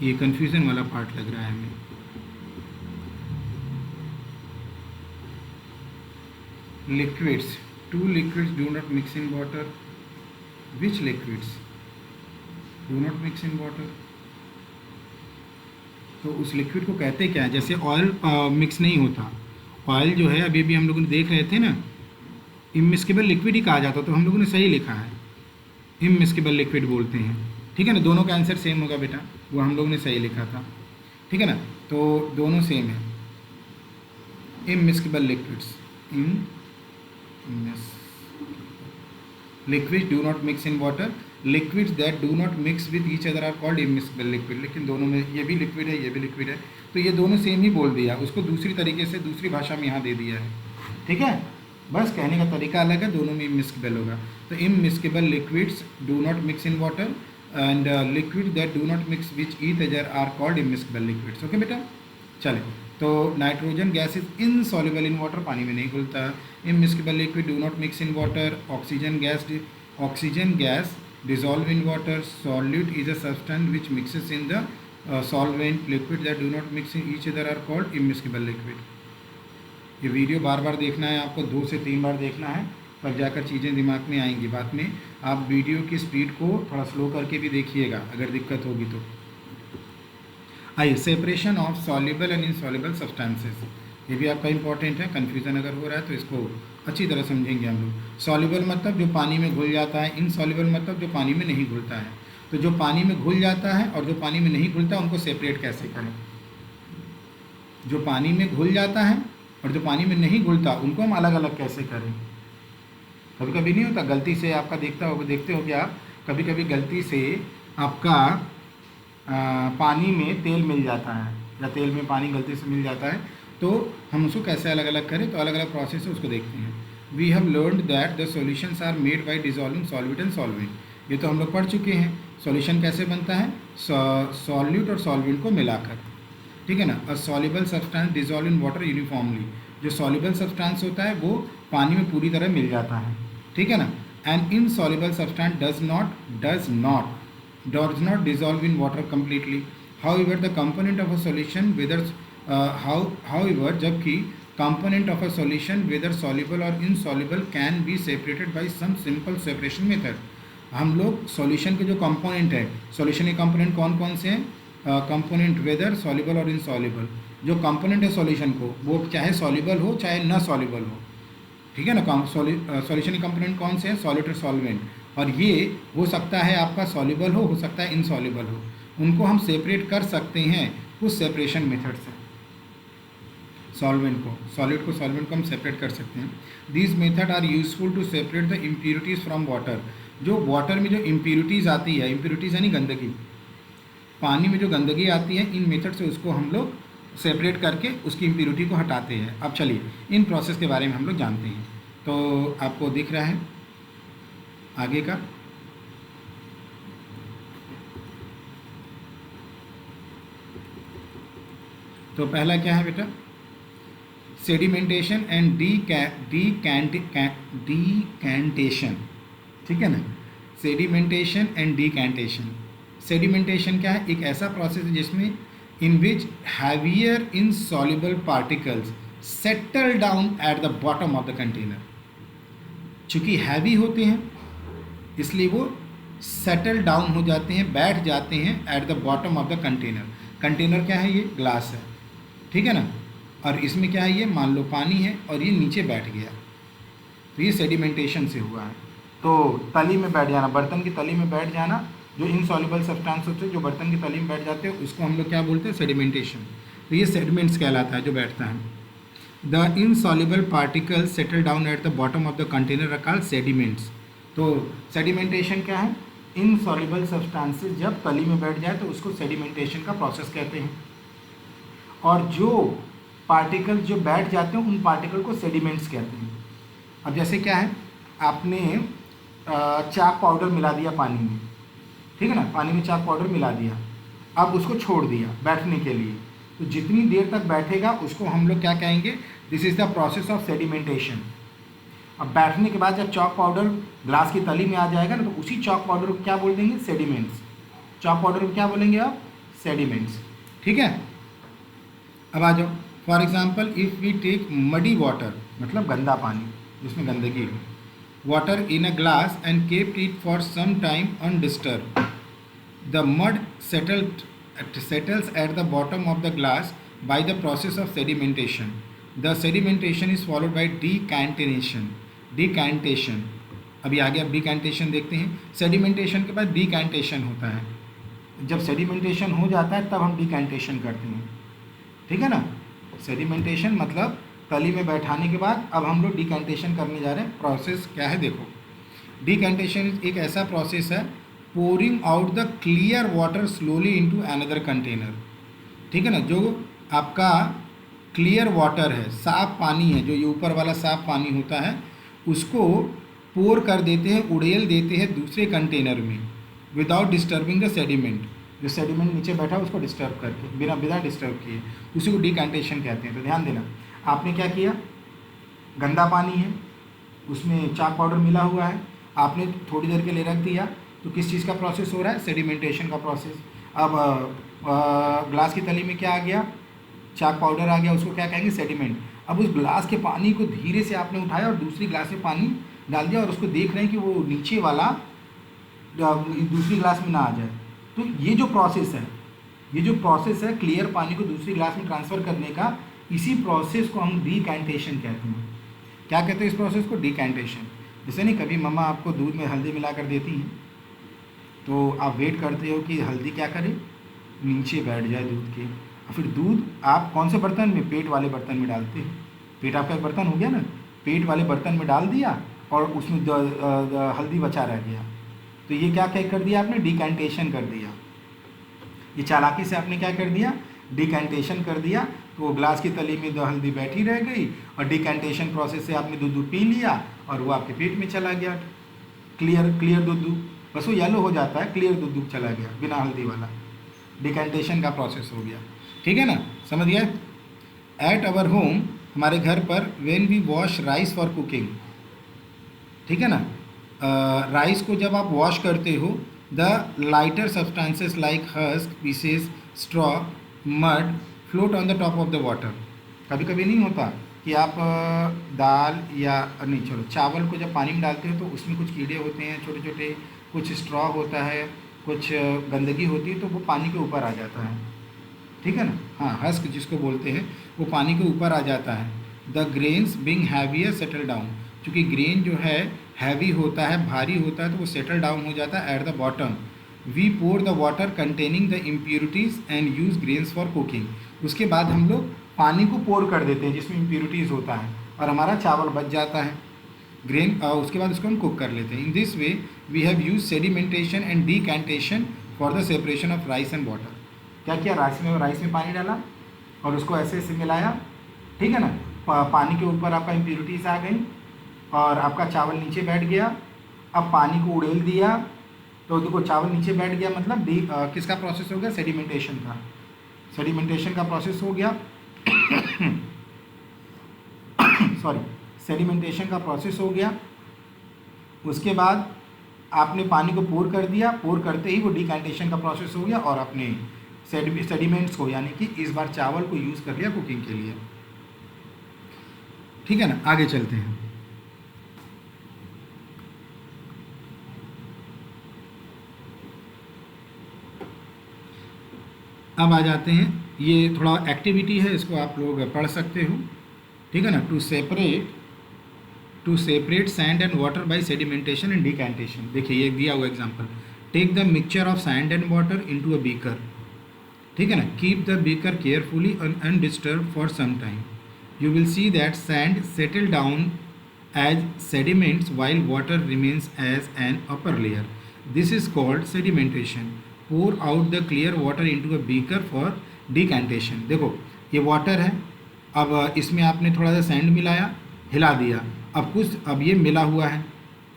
ये कंफ्यूजन वाला पार्ट लग रहा है हमें। Liquids, two liquids do not mix in water. Which liquids do not mix in water? तो उस लिक्विड को कहते क्या है? जैसे ऑयल मिक्स नहीं होता, ऑयल जो है अभी भी हम लोगों ने देख रहे थे ना, इमिस्केबल लिक्विड ही कहा जाता, तो हम लोगों ने सही लिखा है, इमिस्केबल लिक्विड बोलते हैं, ठीक है ना। दोनों का आंसर सेम होगा बेटा, वो हम लोगों ने सही लिखा था, ठीक है ना, तो दोनों सेम है। इमिस्केबल liquids, liquids do not mix in water, liquids that do not mix with each other are called immiscible liquid। लेकिन दोनों में, ये भी लिक्विड है, ये भी लिक्विड है, तो ये दोनों सेम ही बोल दिया, उसको दूसरी तरीके से दूसरी भाषा में यहाँ दे दिया है, ठीक है, बस कहने का तरीका अलग है, दोनों में immiscible होगा। तो immiscible liquids do not mix in water and liquids that do not mix with each other are called immiscible liquids। Okay बेटा, चले, तो nitrogen gas is insoluble in water, पानी में नहीं घुलता। Immiscible liquid do not mix in water, oxygen gas dissolve in water, solute is a substance which mixes in the solvent, liquid that do not mix in each other are called immiscible liquid. ये video बार बार देखना है आपको, 2 से 3 बार देखना है, तब जाकर चीज़ें दिमाग में आएंगी। बाद में आप वीडियो की स्पीड को थोड़ा स्लो करके भी देखिएगा अगर दिक्कत होगी तो। आइए, separation of soluble and insoluble substances, ये भी आपका इंपॉर्टेंट है, कन्फ्यूज़न अगर हो रहा है तो इसको अच्छी तरह समझेंगे हम लोग। सॉल्युबल मतलब जो पानी में घुल जाता है, इनसॉल्युबल मतलब जो पानी में नहीं घुलता है। तो जो पानी में घुल जाता है और जो पानी में नहीं घुलता उनको सेपरेट कैसे करें? जो पानी में घुल जाता है और जो पानी में नहीं घुलता उनको हम अलग अलग कैसे करें? कभी कभी नहीं होता, गलती से आपका देखते हो कि आप कभी कभी गलती से आपका पानी में तेल मिल जाता है, या तेल में पानी गलती से मिल जाता है, तो हम उसको कैसे अलग अलग करें? तो अलग अलग प्रोसेस है, उसको देखते हैं। We have learned that the solutions are made by dissolving solvent and solvent, ये तो हम लोग पढ़ चुके हैं। सॉल्यूशन कैसे बनता है? सॉल्यूट और सॉल्वेंट को मिलाकर, ठीक है ना। A soluble substance dissolve in water uniformly, जो सॉल्युबल सब्सटेंस होता है वो पानी में पूरी तरह मिल जाता है, ठीक है ना। And insoluble substance does not dissolve in water completely. However, the component of a solution, however, जबकि component of a solution whether soluble or insoluble can be separated by some simple separation method. हम लोग solution के जो component है, solution के component कौन कौन से हैं? कंपोनेंट वेदर सॉल्युबल और इनसॉल्युबल। जो कंपोनेंट है सॉल्यूशन को, वो चाहे सॉल्युबल हो चाहे ना सॉल्युबल हो, ठीक है ना। सॉल्यूशन के कंपोनेंट कौन से हैं? सॉलिड और सॉल्वेंट। और ये हो सकता है आपका सॉल्युबल हो सकता है इनसॉल्युबल हो। उनको हम सेपरेट कर सकते हैं कुछ सेपरेशन मेथड से। सॉल्वेंट को, सॉलिड को सॉल्वेंट को हम सेपरेट कर सकते हैं। These method are useful to separate the impurities from water. जो वाटर में जो इम्प्यूरिटीज़ आती है, इम्प्यूरिटीज़ यानी गंदगी, पानी में जो गंदगी आती है, इन मेथड से उसको हम लोग सेपरेट करके उसकी इम्प्यूरिटी को हटाते हैं। अब चलिए इन प्रोसेस के बारे में हम लोग जानते हैं। तो आपको दिख रहा है आगे का, तो पहला क्या है बेटा? सेडिमेंटेशन एंड डीकैंटेशन, ठीक है ना। Sedimentation and डीकैंटेशन। सेडिमेंटेशन क्या है? एक ऐसा प्रोसेस है जिसमें in which heavier insoluble particles settle down at the bottom of the container. चूँकि हैवी होते हैं इसलिए वो सेटल डाउन हो जाते हैं, बैठ जाते हैं eight the bottom of the container. Container क्या है? ये ग्लास है, ठीक है ना। और इसमें क्या है? ये मान लो पानी है और ये नीचे बैठ गया, तो ये सेडिमेंटेशन से हुआ है। तो तली में बैठ जाना, बर्तन की तली में बैठ जाना, जो इनसॉल्युबल सब्सटेंस होते हैं जो बर्तन की तली में बैठ जाते हैं, उसको हम लोग क्या बोलते हैं? सेडिमेंटेशन। तो ये सेडिमेंट्स कहलाता है जो बैठता है। The insoluble particle settle down at the bottom of the container are called sediments. तो सेडिमेंटेशन क्या है? इनसॉल्युबल सब्सटेंसेस जब तली में बैठ जाए तो उसको सेडिमेंटेशन का प्रोसेस कहते हैं। और जो पार्टिकल जो बैठ जाते हैं उन पार्टिकल को सेडिमेंट्स कहते हैं। अब जैसे क्या है, आपने चाक पाउडर मिला दिया पानी में, ठीक है ना, पानी में चाक पाउडर मिला दिया, अब उसको छोड़ दिया बैठने के लिए, तो जितनी देर तक बैठेगा उसको हम लोग क्या कहेंगे? This is the process of sedimentation. अब बैठने के बाद जब चॉक पाउडर ग्लास की तली में आ जाएगा ना, तो उसी चॉक पाउडर को क्या बोल देंगे? सेडिमेंट्स। चॉक पाउडर को क्या बोलेंगे आप? सेडिमेंट्स, ठीक है। अब आ जाओ, for example if we take muddy water, मतलब गंदा पानी जिसमें गंदगी हो, water in a glass and kept it for some time undisturb, the mud settles at the bottom of the glass by the process of sedimentation. The sedimentation is followed by decantation. Decantation. अभी आगे अब decantation देखते हैं। sedimentation के बाद decantation होता है। जब sedimentation हो जाता है तब हम decantation करते हैं, ठीक है ना। sedimentation मतलब तली में बैठाने के बाद अब हम लोग decantation करने जा रहे हैं। प्रोसेस क्या है देखो। decantation एक ऐसा प्रोसेस है, pouring out the clear water slowly into another container, ठीक है ना। जो आपका क्लियर वाटर है, साफ पानी है, जो ये ऊपर वाला साफ पानी होता है, उसको पोर कर देते हैं, उड़ेल देते हैं दूसरे कंटेनर में, विदाउट डिस्टर्बिंग द सेडिमेंट। जो सेडिमेंट नीचे बैठा उसको डिस्टर्ब करके, बिना डिस्टर्ब किए, उसी को डिकैंटेशन कहते हैं। तो ध्यान देना, आपने क्या किया? गंदा पानी है, उसमें चाक पाउडर मिला हुआ है, आपने थोड़ी देर के लिए रख दिया, तो किस चीज़ का प्रोसेस हो रहा है? सेडिमेंटेशन का प्रोसेस। अब ग्लास की तली में क्या आ गया? चाक पाउडर आ गया, उसको क्या कहेंगे? सेडिमेंट। अब उस ग्लास के पानी को धीरे से आपने उठाया और दूसरी ग्लास में पानी डाल दिया और उसको देख रहे हैं कि वो नीचे वाला दूसरी ग्लास में ना आ जाए। तो ये जो प्रोसेस है, ये जो प्रोसेस है क्लियर पानी को दूसरी ग्लास में ट्रांसफ़र करने का, इसी प्रोसेस को हम डीकैंटेशन कहते हैं। क्या कहते हैं इस प्रोसेस को? डीकैंटेशन। जैसे नहीं, कभी मम्मा आपको दूध में हल्दी मिला कर देती हैं, तो आप वेट करते हो कि हल्दी क्या करे? नीचे बैठ जाए दूध के। और फिर दूध आप कौन से बर्तन में? पेट वाले बर्तन में डालते हैं। पेट आपका एक बर्तन हो गया ना, पेट वाले बर्तन में डाल दिया और उसमें हल्दी बचा रह गया, तो ये क्या कर दिया आपने? डीकैंटेशन कर दिया। ये चालाकी से आपने क्या कर दिया? डीकैंटेशन कर दिया। तो वो ग्लास की तली में हल्दी बैठी रह गई और डीकैंटेशन प्रोसेस से आपने दूध पी लिया और वो आपके पेट में चला गया। क्लियर दूध, बस वो येलो हो जाता है, क्लियर दूध चला गया बिना हल्दी वाला। डिकैंटेशन का प्रोसेस हो गया, ठीक है ना, समझ गए। एट अवर होम, हमारे घर पर, when we wash rice for cooking, ठीक है ना, राइस को जब आप वॉश करते हो, the lighter substances like husk, pieces, straw, mud float on the top of the water. कभी कभी नहीं होता कि आप दाल या नहीं, चलो चावल को जब पानी में डालते हो तो उसमें कुछ कीड़े होते हैं, छोटे छोटे कुछ स्ट्रॉ होता है, कुछ गंदगी होती है, तो वो पानी के ऊपर आ जाता है, ठीक है ना। हाँ, हस्क जिसको बोलते हैं वो पानी के ऊपर आ जाता है। The grains being heavier settle down, चूँकि ग्रेन जो है हैवी होता है, भारी होता है, तो वो सेटल डाउन हो जाता है at the bottom. We pour the water containing the impurities and use grains for cooking. उसके बाद हम लोग पानी को पोर कर देते हैं जिसमें इम्प्यूरिटीज़ होता है, और हमारा चावल बच जाता है। ग्रेन उसके बाद उसको हम कुक कर लेते हैं। In this way we have use sedimentation and decantation for the separation of rice and water. क्या किया, राइस में पानी डाला और उसको ऐसे ऐसे मिलाया, ठीक है ना। पानी के ऊपर आपका इम्प्यूरिटीज़ आ गई और आपका चावल नीचे बैठ गया। अब पानी को उड़ेल दिया तो देखो चावल नीचे बैठ गया, मतलब किसका प्रोसेस हो गया, सेडिमेंटेशन का। सेडिमेंटेशन का प्रोसेस हो गया सॉरी, सेडिमेंटेशन का प्रोसेस हो गया। उसके बाद आपने पानी को पोर कर दिया, पोर करते ही वो डिकैंटेशन का प्रोसेस हो गया और आपने सेडिमेंट्स को, यानी कि इस बार चावल को यूज़ कर लिया कुकिंग के लिए, ठीक है ना। आगे चलते हैं। अब आ जाते हैं, ये थोड़ा एक्टिविटी है, इसको आप लोग पढ़ सकते हो, ठीक है ना। To separate sand and water by sedimentation and decantation. देखिए ये दिया हुआ example, take the mixture of sand and water into a beaker, ठीक है ना। Keep the beaker carefully undisturb for some time. You will see that sand settle down as sediments while water remains as an upper layer. This is called sedimentation. Pour out the clear water into a beaker for decantation. देखो ये water है, अब इसमें आपने थोड़ा सा sand मिलाया, हिला दिया, अब ये मिला हुआ है,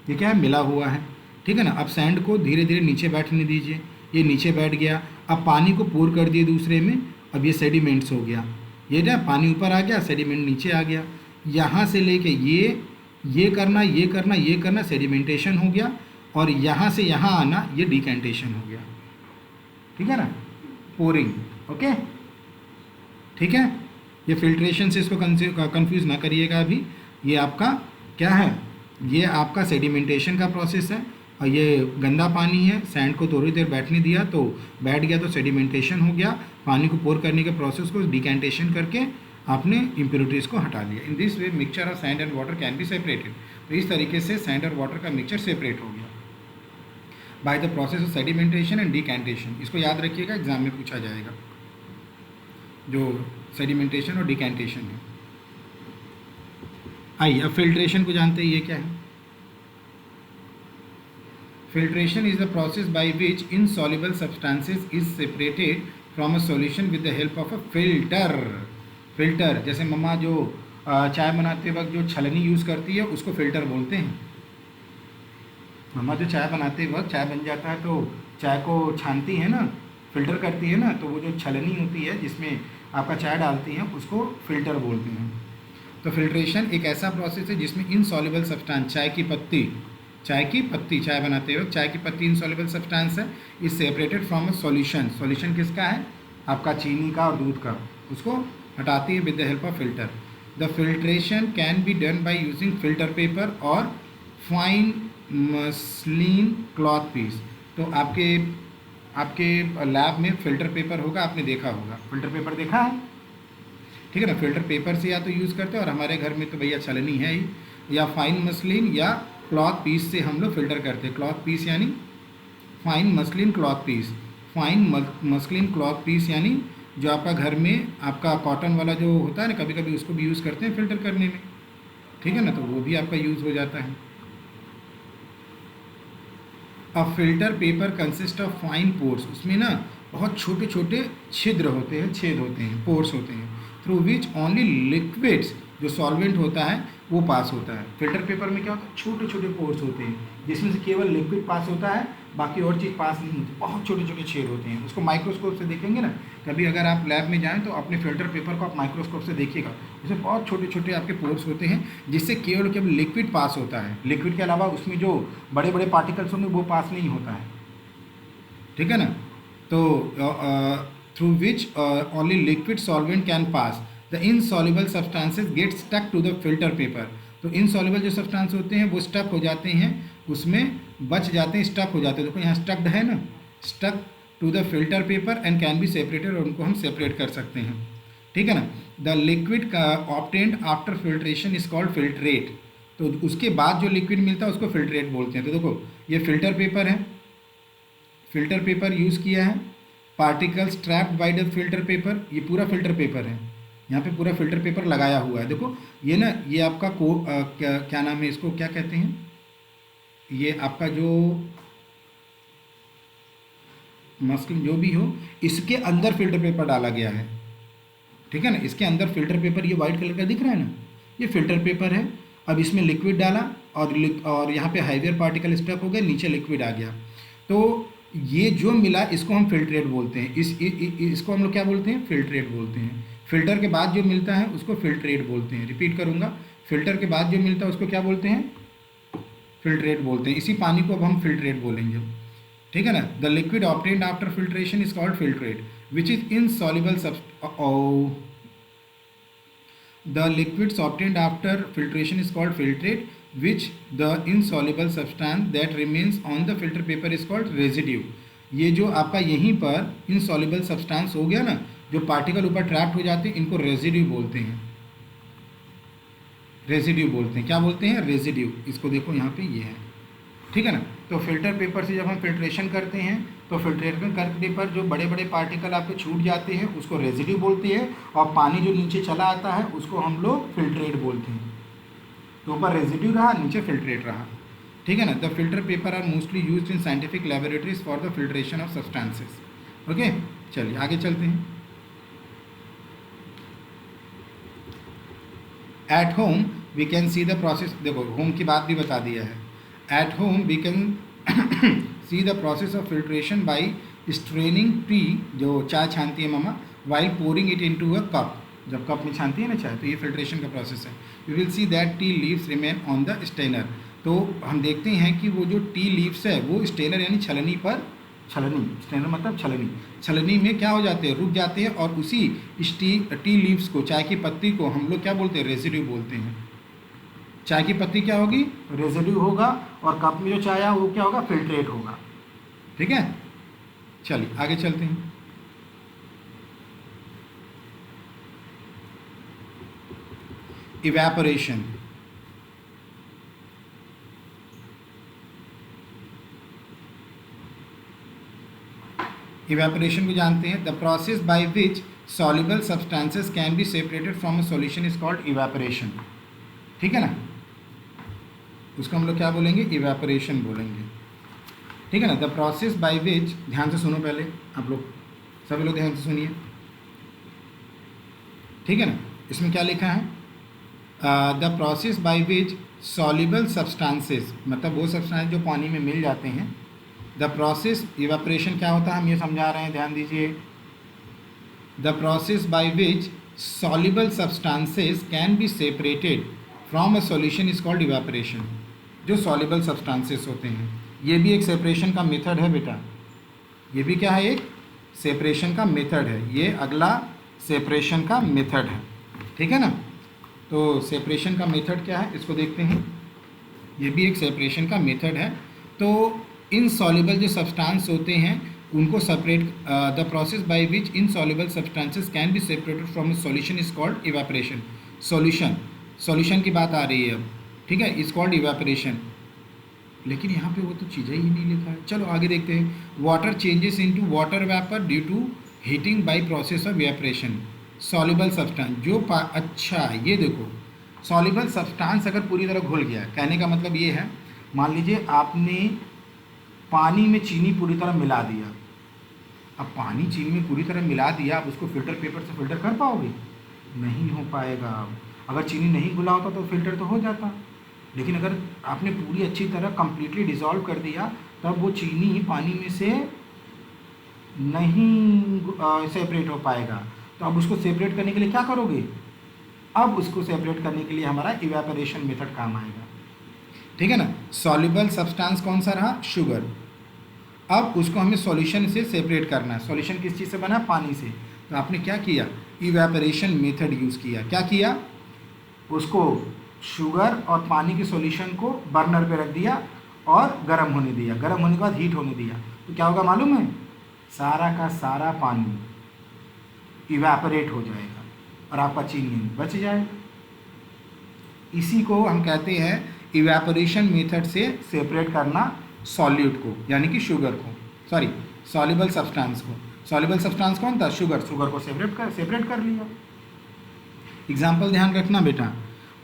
ये क्या है, मिला हुआ है, ठीक है ना। अब सैंड को धीरे धीरे नीचे बैठने दीजिए, ये नीचे बैठ गया। अब पानी को पोर कर दिए दूसरे में, अब ये सेडिमेंट्स हो गया, ये ना पानी ऊपर आ गया, सेडिमेंट नीचे आ गया। यहाँ से लेके ये करना, ये करना, ये करना, सेडिमेंटेशन हो गया, और यहाँ से यहाँ आना, ये डिकैंटेशन हो गया, ठीक है ना, पोरिंग। ओके, ठीक है। ये फिल्ट्रेशन से इसको कंफ्यूज ना करिएगा अभी। ये आपका क्या है, ये आपका सेडिमेंटेशन का प्रोसेस है, और ये गंदा पानी है, सैंड को थोड़ी देर बैठने दिया तो बैठ गया, तो सेडिमेंटेशन हो गया। पानी को पोर करने के प्रोसेस को डिकैंटेशन करके आपने इम्प्योरिटीज़ को हटा लिया। इन this way mixture of sand and water can be separated. तो इस तरीके से सैंड और वाटर का मिक्सचर सेपरेट हो गया bye the process of sedimentation and decantation. इसको याद रखिएगा, एग्जाम में पूछा जाएगा, जो सेडिमेंटेशन और डिकैंटेशन है। आइए अब फिल्ट्रेशन को जानते हैं, ये क्या है। Filtration is the process by which insoluble substances is separated from a solution with the help of a filter. जैसे मम्मा जो चाय बनाते वक्त जो छलनी यूज़ करती है उसको फिल्टर बोलते हैं। मम्मा जो चाय बनाते वक्त चाय बन जाता है तो चाय को छानती है ना, फिल्टर करती है ना, तो वो जो छलनी होती है जिसमें आपका चाय डालती हैं उसको फिल्टर बोलते हैं। तो फिल्ट्रेशन एक ऐसा प्रोसेस है जिसमें इनसॉल्युबल सब्सटेंस, चाय की पत्ती चाय बनाते वक्त चाय की पत्ती इनसॉल्युबल सब्सटेंस है, is separated from a solution. Solution किसका है, आपका चीनी का और दूध का, उसको हटाती है with the help of filter. The filtration can be done by using filter paper और फाइन मसलिन क्लॉथ पीस। तो आपके लैब में फ़िल्टर पेपर होगा, आपने देखा होगा, फ़िल्टर पेपर देखा है, ठीक है ना। फ़िल्टर पेपर से या तो यूज़ करते हैं, और हमारे घर में तो भैया छलनी है ही, या फाइन मसलिन या क्लॉथ पीस से हम लोग फ़िल्टर करते हैं। क्लॉथ पीस यानी fine muslin cloth piece, fine muslin cloth piece यानी जो आपका घर में आपका कॉटन वाला जो होता है ना, कभी कभी उसको भी यूज़ करते हैं फ़िल्टर करने में, ठीक है ना, तो वो भी आपका यूज़ हो जाता है। अ filter paper consist of fine pores, उसमें ना बहुत छोटे छोटे छिद्र होते हैं, छेद होते हैं, पोर्स होते हैं, थ्रू विच ओनली लिक्विड्स, जो सॉल्वेंट होता है वो पास होता है। फिल्टर पेपर में क्या होता है, छोटे छोटे पोर्स होते हैं जिसमें से केवल लिक्विड पास होता है, बाकी और चीज़ पास नहीं होती, बहुत छोटे छोटे छेद होते हैं। उसको माइक्रोस्कोप से देखेंगे ना, कभी अगर आप लैब में जाएँ तो अपने फिल्टर पेपर को आप माइक्रोस्कोप से देखिएगा, उसमें बहुत छोटे छोटे आपके पोर्स होते हैं जिससे केवल लिक्विड पास होता है। लिक्विड के अलावा उसमें जो बड़े बड़े पार्टिकल्स होंगे वो पास नहीं होता है, ठीक है ना। तो through which only liquid solvent can pass, the insoluble substances get stuck to the filter paper. तो इनसॉल्युबल जो सब्सटेंस होते हैं वो स्टक हो जाते हैं उसमें बच जाते हैं, स्टक हो जाते हैं। देखो यहाँ स्टक्ड है ना, stuck to the filter paper and can be separated, और उनको हम सेपरेट कर सकते हैं। ठीक है ना। The liquid obtained after filtration is called filtrate. तो उसके बाद जो लिक्विड मिलता है उसको फिल्ट्रेट बोलते हैं। तो देखो ये फिल्टर पेपर है, फिल्टर पेपर यूज़ किया है, particles trapped by the filter paper, ये पूरा फिल्टर पेपर है, यहाँ पे पूरा फिल्टर पेपर लगाया हुआ है। देखो ये ना, ये आपका क्या नाम है, इसको क्या कहते हैं, ये आपका जो मस्किंग जो भी हो, इसके अंदर फिल्टर पेपर डाला गया है। ठीक है ना, इसके अंदर फिल्टर पेपर, ये वाइट कलर का दिख रहा है ना, ये फिल्टर पेपर है। अब इसमें लिक्विड डाला और यहाँ पे हाईवेयर पार्टिकल स्टक हो गए, नीचे लिक्विड आ गया। तो ये जो मिला इसको हम फिल्ट्रेट बोलते हैं। इसको हम लोग क्या बोलते हैं, फिल्ट्रेट बोलते हैं। फिल्टर के बाद जो मिलता है उसको फिल्ट्रेट बोलते हैं। रिपीट करूँगा, फिल्टर के बाद जो मिलता है उसको क्या बोलते हैं, फिल्ट्रेट बोलते हैं। इसी पानी को अब हम फिल्ट्रेट बोलेंगे। ठीक है ना। The liquid obtained after filtration is called filtrate which is insoluble the liquids obtained after filtration is called filtrate, which the insoluble substance that remains on the filter paper is called residue। ये जो आपका यहीं पर insoluble substance हो गया ना, जो particle ऊपर ट्रैप्ड हो जाते हैं, इनको रेजिड्यू बोलते हैं। रेजिड्यू बोलते हैं, क्या बोलते हैं, रेजिड्यू। इसको देखो यहाँ पे ये है। ठीक है ना। तो फिल्टर पेपर से जब हम फिल्ट्रेशन करते हैं तो फिल्ट्रेशन करने पर जो बड़े बड़े पार्टिकल आपके छूट जाते हैं उसको रेजिड्यू बोलते हैं, और पानी जो नीचे चला आता है उसको हम लोग फिल्ट्रेट बोलते हैं। तो ऊपर रेजिड्यू रहा, नीचे फिल्ट्रेट रहा। ठीक है ना। The filter paper are mostly used in scientific laboratories for the filtration of substances. Okay, चलिए आगे चलते हैं। At home we can see the process, देखो होम की बात भी बता दिया है। At home we can see the process of filtration by straining tea, जो चाय छानती है मम्मा, while pouring it into a cup, जब कप में छानती है ना चाय, तो ये फिल्ट्रेशन का प्रोसेस है। You will see that tea leaves remain on the strainer। तो हम देखते हैं कि वो जो टी लीव्स है वो स्टेनर यानी छलनी पर, छलनी, स्टेनर मतलब छलनी, छलनी में क्या हो जाते हैं, रुक जाते हैं, और उसी टी लीव्स को, चाय की पत्ती को हम लोग क्या बोलते हैं, रेजिड्यू बोलते हैं। चाय की पत्ती क्या होगी, रेजिड्यू होगा, और कप में जो चाय है वो क्या होगा, फिल्ट्रेट होगा। ठीक है, चलिए आगे चलते हैं। इवेपोरेशन, इवेपोरेशन को जानते हैं। The process by which soluble substances can be separated from a solution is called evaporation. ठीक है ना, उसको हम लोग क्या बोलेंगे, इवेपोरेशन बोलेंगे। ठीक है ना। द प्रोसेस बाय विच, ध्यान से सुनो पहले आप लोग, सभी लोग ध्यान से सुनिए। ठीक है ना, इसमें क्या लिखा है, the process by which soluble substances, मतलब वो सब्सटेंस जो पानी में मिल जाते हैं। द प्रोसेस, इवेपोरेशन क्या होता है हम ये समझा रहे हैं, ध्यान दीजिए। The process by which soluble substances can be separated from a solution is called evaporation. जो सॉल्युबल सब्सटेंसेस होते हैं, ये भी एक सेपरेशन का मेथड है बेटा, ये भी क्या है, एक सेपरेशन का मेथड है। ये अगला सेपरेशन का मेथड है। ठीक है ना। तो सेपरेशन का मेथड क्या है इसको देखते हैं, ये भी एक सेपरेशन का मेथड है। तो इनसॉल्युबल जो सब्सटेंस होते हैं उनको separate, the process by which insoluble substances can be separated from a solution is called evaporation. Solution की बात आ रही है अब, ठीक है, इज कॉल्ड इवेपोरेशन। लेकिन यहाँ पे वो तो चीज़ें ही नहीं लिखा है। चलो आगे देखते हैं। Water changes into water vapour due to heating by process of evaporation. Soluble substance जो अच्छा ये देखो, सॉल्युबल सब्सटेंस अगर पूरी तरह घुल गया, कहने का मतलब ये है, मान लीजिए आपने पानी में चीनी पूरी तरह मिला दिया। अब पानी चीनी में पूरी तरह मिला दिया, अब उसको फिल्टर पेपर से फिल्टर कर पाओगे, नहीं हो पाएगा। अगर चीनी नहीं घुला होता तो फिल्टर तो हो जाता, लेकिन अगर आपने पूरी अच्छी तरह कंप्लीटली डिज़ोल्व कर दिया तब वो चीनी पानी में से नहीं सेपरेट हो पाएगा। तो अब उसको सेपरेट करने के लिए क्या करोगे, अब उसको सेपरेट करने के लिए हमारा इवेपोरेशन मेथड काम आएगा। ठीक है ना। सॉल्युबल सब्सटेंस कौन सा रहा, शुगर। अब उसको हमें सॉल्यूशन से सेपरेट करना है। सॉल्यूशन किस चीज़ से बना, पानी से। तो आपने क्या किया, इवेपोरेशन मेथड यूज़ किया। क्या किया, उसको शुगर और पानी के सॉल्यूशन को बर्नर पे रख दिया और गर्म होने दिया, गर्म होने के बाद हीट होने दिया, तो क्या होगा मालूम है, सारा का सारा पानी इवेपोरेट हो जाएगा और आपका चीनी बच जाएगा। इसी को हम कहते हैं इवेपोरेशन मेथड से सेपरेट करना सॉल्यूट को, यानी कि शुगर को, सॉरी सॉल्युबल सब्सटेंस को। सॉल्युबल सब्सटेंस कौन था, शुगर, शुगर को सेपरेट कर लिया। एग्जाम्पल ध्यान रखना बेटा,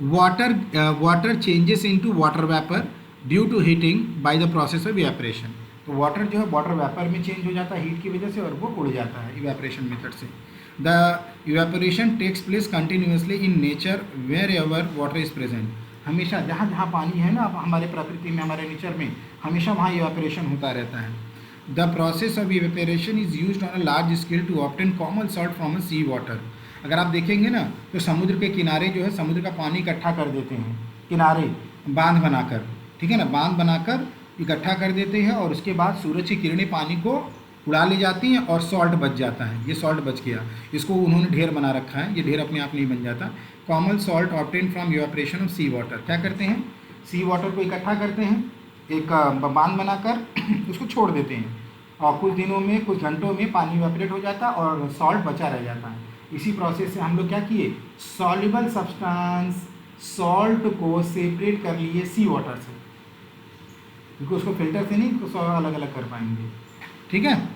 water changes into water vapour due to heating by the process of evaporation. तो वाटर जो है वाटर वेपर में चेंज हो जाता है हीट की वजह से और वो उड़ जाता है इवेपोरेशन मेथड से। The evaporation takes place continuously in nature wherever water is present. हमेशा जहाँ जहाँ पानी है ना हमारे प्रकृति में, हमारे नेचर में, हमेशा वहाँ इवेपोरेशन होता रहता है। The process of evaporation is used on a large scale to obtain common salt from a sea water. अगर आप देखेंगे ना तो समुद्र के किनारे जो है समुद्र का पानी इकट्ठा कर देते हैं, किनारे बांध बनाकर, ठीक है ना, बांध बनाकर इकट्ठा कर देते हैं और उसके बाद सूरज की किरणें पानी को उड़ा ले जाती हैं और सॉल्ट बच जाता है। ये सॉल्ट बच गया, इसको उन्होंने ढेर बना रखा है, ये ढेर अपने आप नहीं बन जाता। Common salt obtain from evaporation of sea water. क्या करते हैं, सी वाटर को इकट्ठा करते हैं, एक बांध बनाकर उसको छोड़ देते हैं और कुछ दिनों में, कुछ घंटों में पानी इवेपोरेट हो जाता है और सॉल्ट बचा रह जाता है। इसी प्रोसेस से हम लोग क्या किए, सॉल्युबल सब्सटेंस सॉल्ट को सेपरेट कर लिए सी वाटर से, क्योंकि उसको फिल्टर से नहीं तो अलग अलग कर पाएंगे, ठीक है।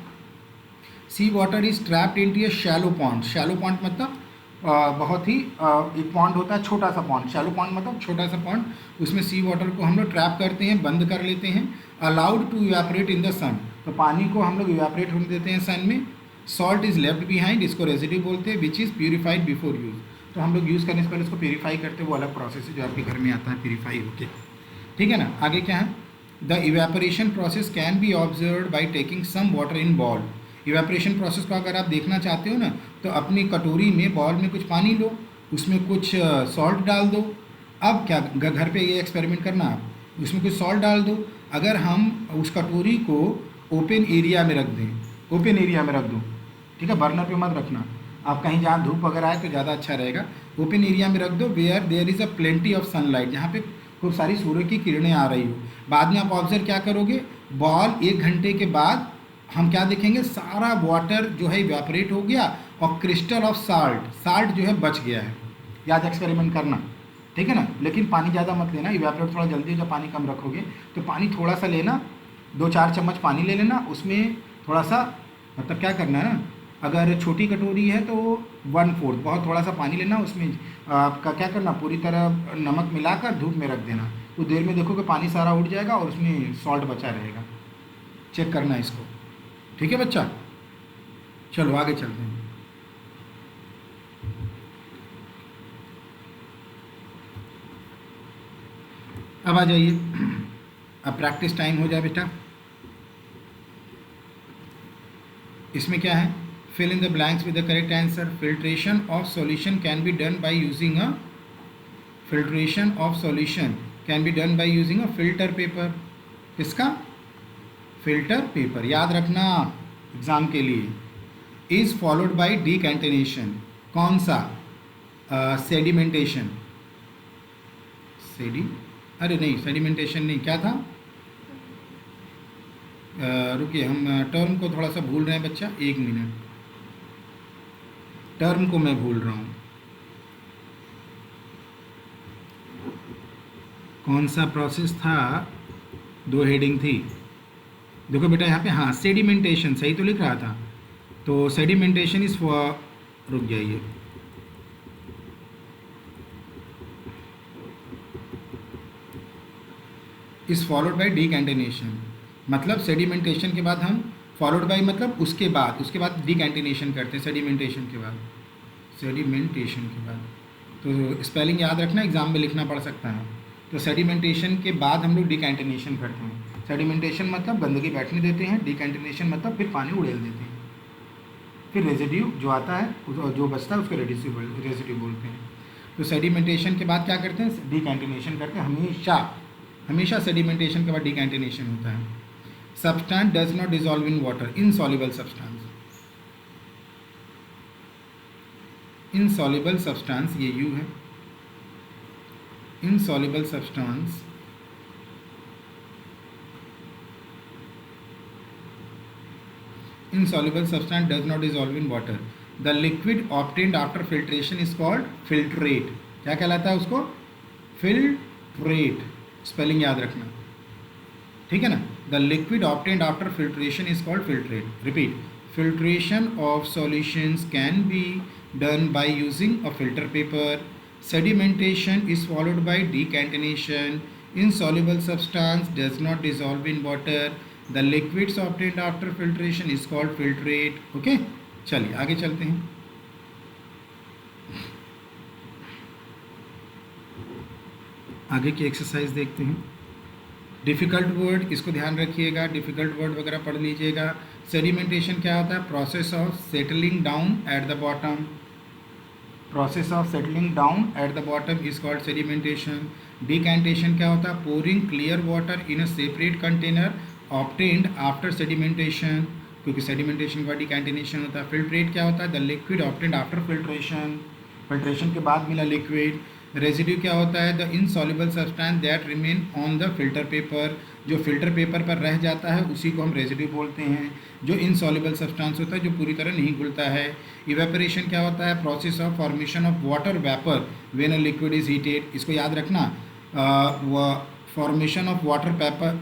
Sea water is trapped into a shallow pond. Shallow pond मतलब बहुत ही एक पॉन्ड होता है, छोटा सा पॉन्ड। शैलो पॉन्ड मतलब छोटा सा पॉन्ड, उसमें सी वाटर को हम लोग ट्रैप करते हैं, बंद कर लेते हैं। Allowed to evaporate in the sun, तो पानी को हम लोग इवेपोरेट होने देते हैं सन में। सॉल्ट इज लेफ्ट बिहाइंड, इसको रेजिड्यू बोलते हैं, which is purified before use. तो हम लोग यूज़ करने से पहले उसको प्यूरीफाई करते हैं, वो अलग प्रोसेस है जो आपके घर में आता है प्यूरीफाई होके, ठीक है ना। आगे क्या है, the evaporation process can be observe by taking some water in bowl. Evaporation process को अगर आप देखना चाहते हो ना तो अपनी कटोरी में, बॉल में कुछ पानी लो, उसमें कुछ सॉल्ट डाल दो। अब क्या घर पे ये एक्सपेरिमेंट करना, आप उसमें कुछ सॉल्ट डाल दो। अगर हम उस कटोरी को ओपन एरिया में रख दें, ओपन एरिया में रख दो, ठीक है, बर्नर पे मत रखना, आप कहीं जहाँ धूप वगैरह आए तो ज़्यादा अच्छा रहेगा। ओपन एरिया में रख दो where there is a plenty of sunlight, जहाँ पे खूब सारी सूर्य की किरणें आ रही हो। बाद में आप ऑब्जर्व क्या करोगे, बॉल 1 घंटे के बाद हम क्या देखेंगे, सारा वाटर जो है इवेपोरेट हो गया और क्रिस्टल ऑफ साल्ट जो है बच गया है। याद एक्सपेरिमेंट करना, ठीक है ना। लेकिन पानी ज़्यादा मत लेना, इवेपोरेट थोड़ा जल्दी, जब पानी कम रखोगे तो पानी थोड़ा सा लेना, 2-4 चम्मच पानी ले लेना, उसमें थोड़ा सा, मतलब क्या करना है ना, अगर छोटी कटोरी है तो 1/4 बहुत थोड़ा सा पानी लेना, उसमें आपका क्या करना, पूरी तरह नमक मिलाकर धूप में रख देना। कुछ देर में देखोगे पानी सारा उड़ जाएगा और उसमें सॉल्ट बचा रहेगा। चेक करना इसको, ठीक है बच्चा। चलो आगे चलते हैं। अब आ जाइए, अब प्रैक्टिस टाइम हो जाए बेटा। इसमें क्या है, fill in the blanks with the correct answer. Filtration of solution can be done by using a filter paper. इसका फिल्टर पेपर याद रखना एग्जाम के लिए। इज फॉलोड बाय डिकैंटिनेशन, कौन सा, सेडिमेंटेशन, सेडिमेंटेशन नहीं, क्या था, रुकिए हम टर्म को थोड़ा सा भूल रहे हैं बच्चा, 1 मिनट, टर्म को मैं भूल रहा हूँ, कौन सा प्रोसेस था, 2 हेडिंग थी, देखो बेटा यहाँ पे, हाँ सेडिमेंटेशन सही तो लिख रहा था, तो सेडिमेंटेशन इज फॉर, रुक जाइए, इज फॉलोड बाय डिकैंटिनेशन, मतलब सेडिमेंटेशन के बाद हम, फॉलोड बाय मतलब उसके बाद डिकैंटिनेशन करते हैं, सेडिमेंटेशन के बाद, तो स्पेलिंग याद रखना, एग्जाम में लिखना पड़ सकता है। तो सेडिमेंटेशन के बाद हम लोग डिकैंटिनेशन करते हैं। सेडिमेंटेशन मतलब गंदगी बैठने देते हैं, डिकैंटिनेशन मतलब फिर पानी उड़ेल देते हैं, फिर रेजिड्यू जो आता है, जो बचता है उसको रेजिड्यू बोलते हैं। तो सेडिमेंटेशन के बाद क्या करते हैं, डिकैंटिनेशन करते हैं। हमेशा सेडिमेंटेशन के बाद डिकैंटिनेशन होता है। Substance does not dissolve in water, insoluble substance, ये यू है, insoluble substance insoluble substance does not dissolve in water. The liquid obtained after filtration is called filtrate. क्या कहलाता है उसको? फिल्ट्रेट. स्पेलिंग याद रखना, ठीक है ना. The liquid obtained after filtration is called filtrate. Repeat. Filtration of solutions can be done by using a filter paper. Sedimentation is followed by decantation. insoluble substance does not dissolve in water. The liquids obtained after filtration is called filtrate. Okay, चलिए आगे चलते हैं. आगे की exercise देखते हैं. Difficult word, इसको ध्यान रखिएगा, डिफ़िकल्ट वर्ड वगैरह पढ़ लीजिएगा. सेडिमेंटेशन क्या होता है? Process of settling down at the bottom. Process of settling down at the bottom is called sedimentation. Decantation क्या होता है? Pouring clear water in a separate container obtained after sedimentation, क्योंकि सेडिमेंटेशन का डिकैंटेनेशन होता है. फिल्ट्रेट क्या होता है? The liquid obtained after filtration, filtration के बाद मिला लिक्विड. रेजिड्यू क्या होता है? The insoluble substance that remain on the filter paper. जो फिल्टर पेपर पर रह जाता है उसी को हम रेजिड्यू बोलते हैं. जो इनसॉल्युबल सब्सटेंस होता है, जो पूरी तरह नहीं घुलता है. इवेपोरेशन क्या होता है? Process of formation of water vapour when a liquid is heated. इसको याद रखना. Formation of water vapour,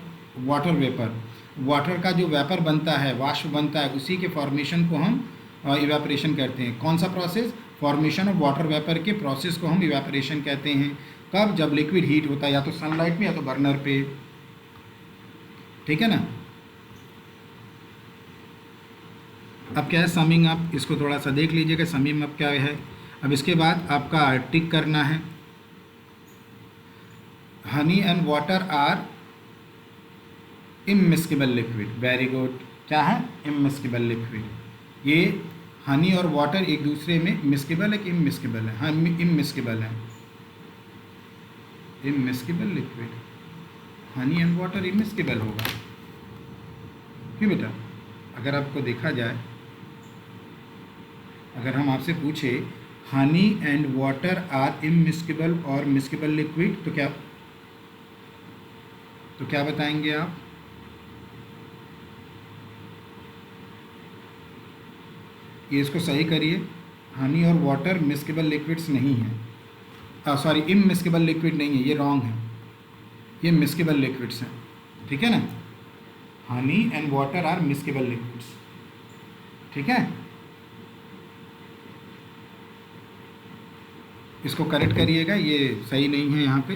water का जो वेपर बनता है, वाष्प बनता है, उसी के फॉर्मेशन को हम इवेपोरेशन कहते हैं. कौन सा process? Formation of water vapour के प्रोसेस को हम इवेपोरेशन कहते हैं. कब? जब लिक्विड हीट होता है, या तो सनलाइट में या तो बर्नर पे, ठीक है ना. अब क्या है? Summing up. इसको थोड़ा सा देख लीजिएगा समिंग अप क्या है. अब इसके बाद आपका टिक करना है. Honey and water are immiscible liquid. Very good. क्या है? Immiscible liquid. ये हनी और वाटर एक दूसरे में मिस्केबल है कि इमिस्केबल है? हाँ, इमिस्केबल है. Immiscible liquid. Honey and water इमिस्केबल होगा. क्यों बेटा? अगर आपको देखा जाए, अगर हम आपसे पूछे honey and water are immiscible और मिस्केबल लिक्विड, तो क्या बताएंगे आप? ये इसको सही करिए. हनी और वाटर मिस्केबल लिक्विड्स नहीं हैं. सॉरी, इमिस्केबल लिक्विड नहीं है, ये रॉन्ग है. ये मिस्केबल लिक्विड्स हैं, ठीक है ना. Honey and water are miscible liquids, ठीक है. इसको करेक्ट करिएगा, ये सही नहीं है यहाँ पे.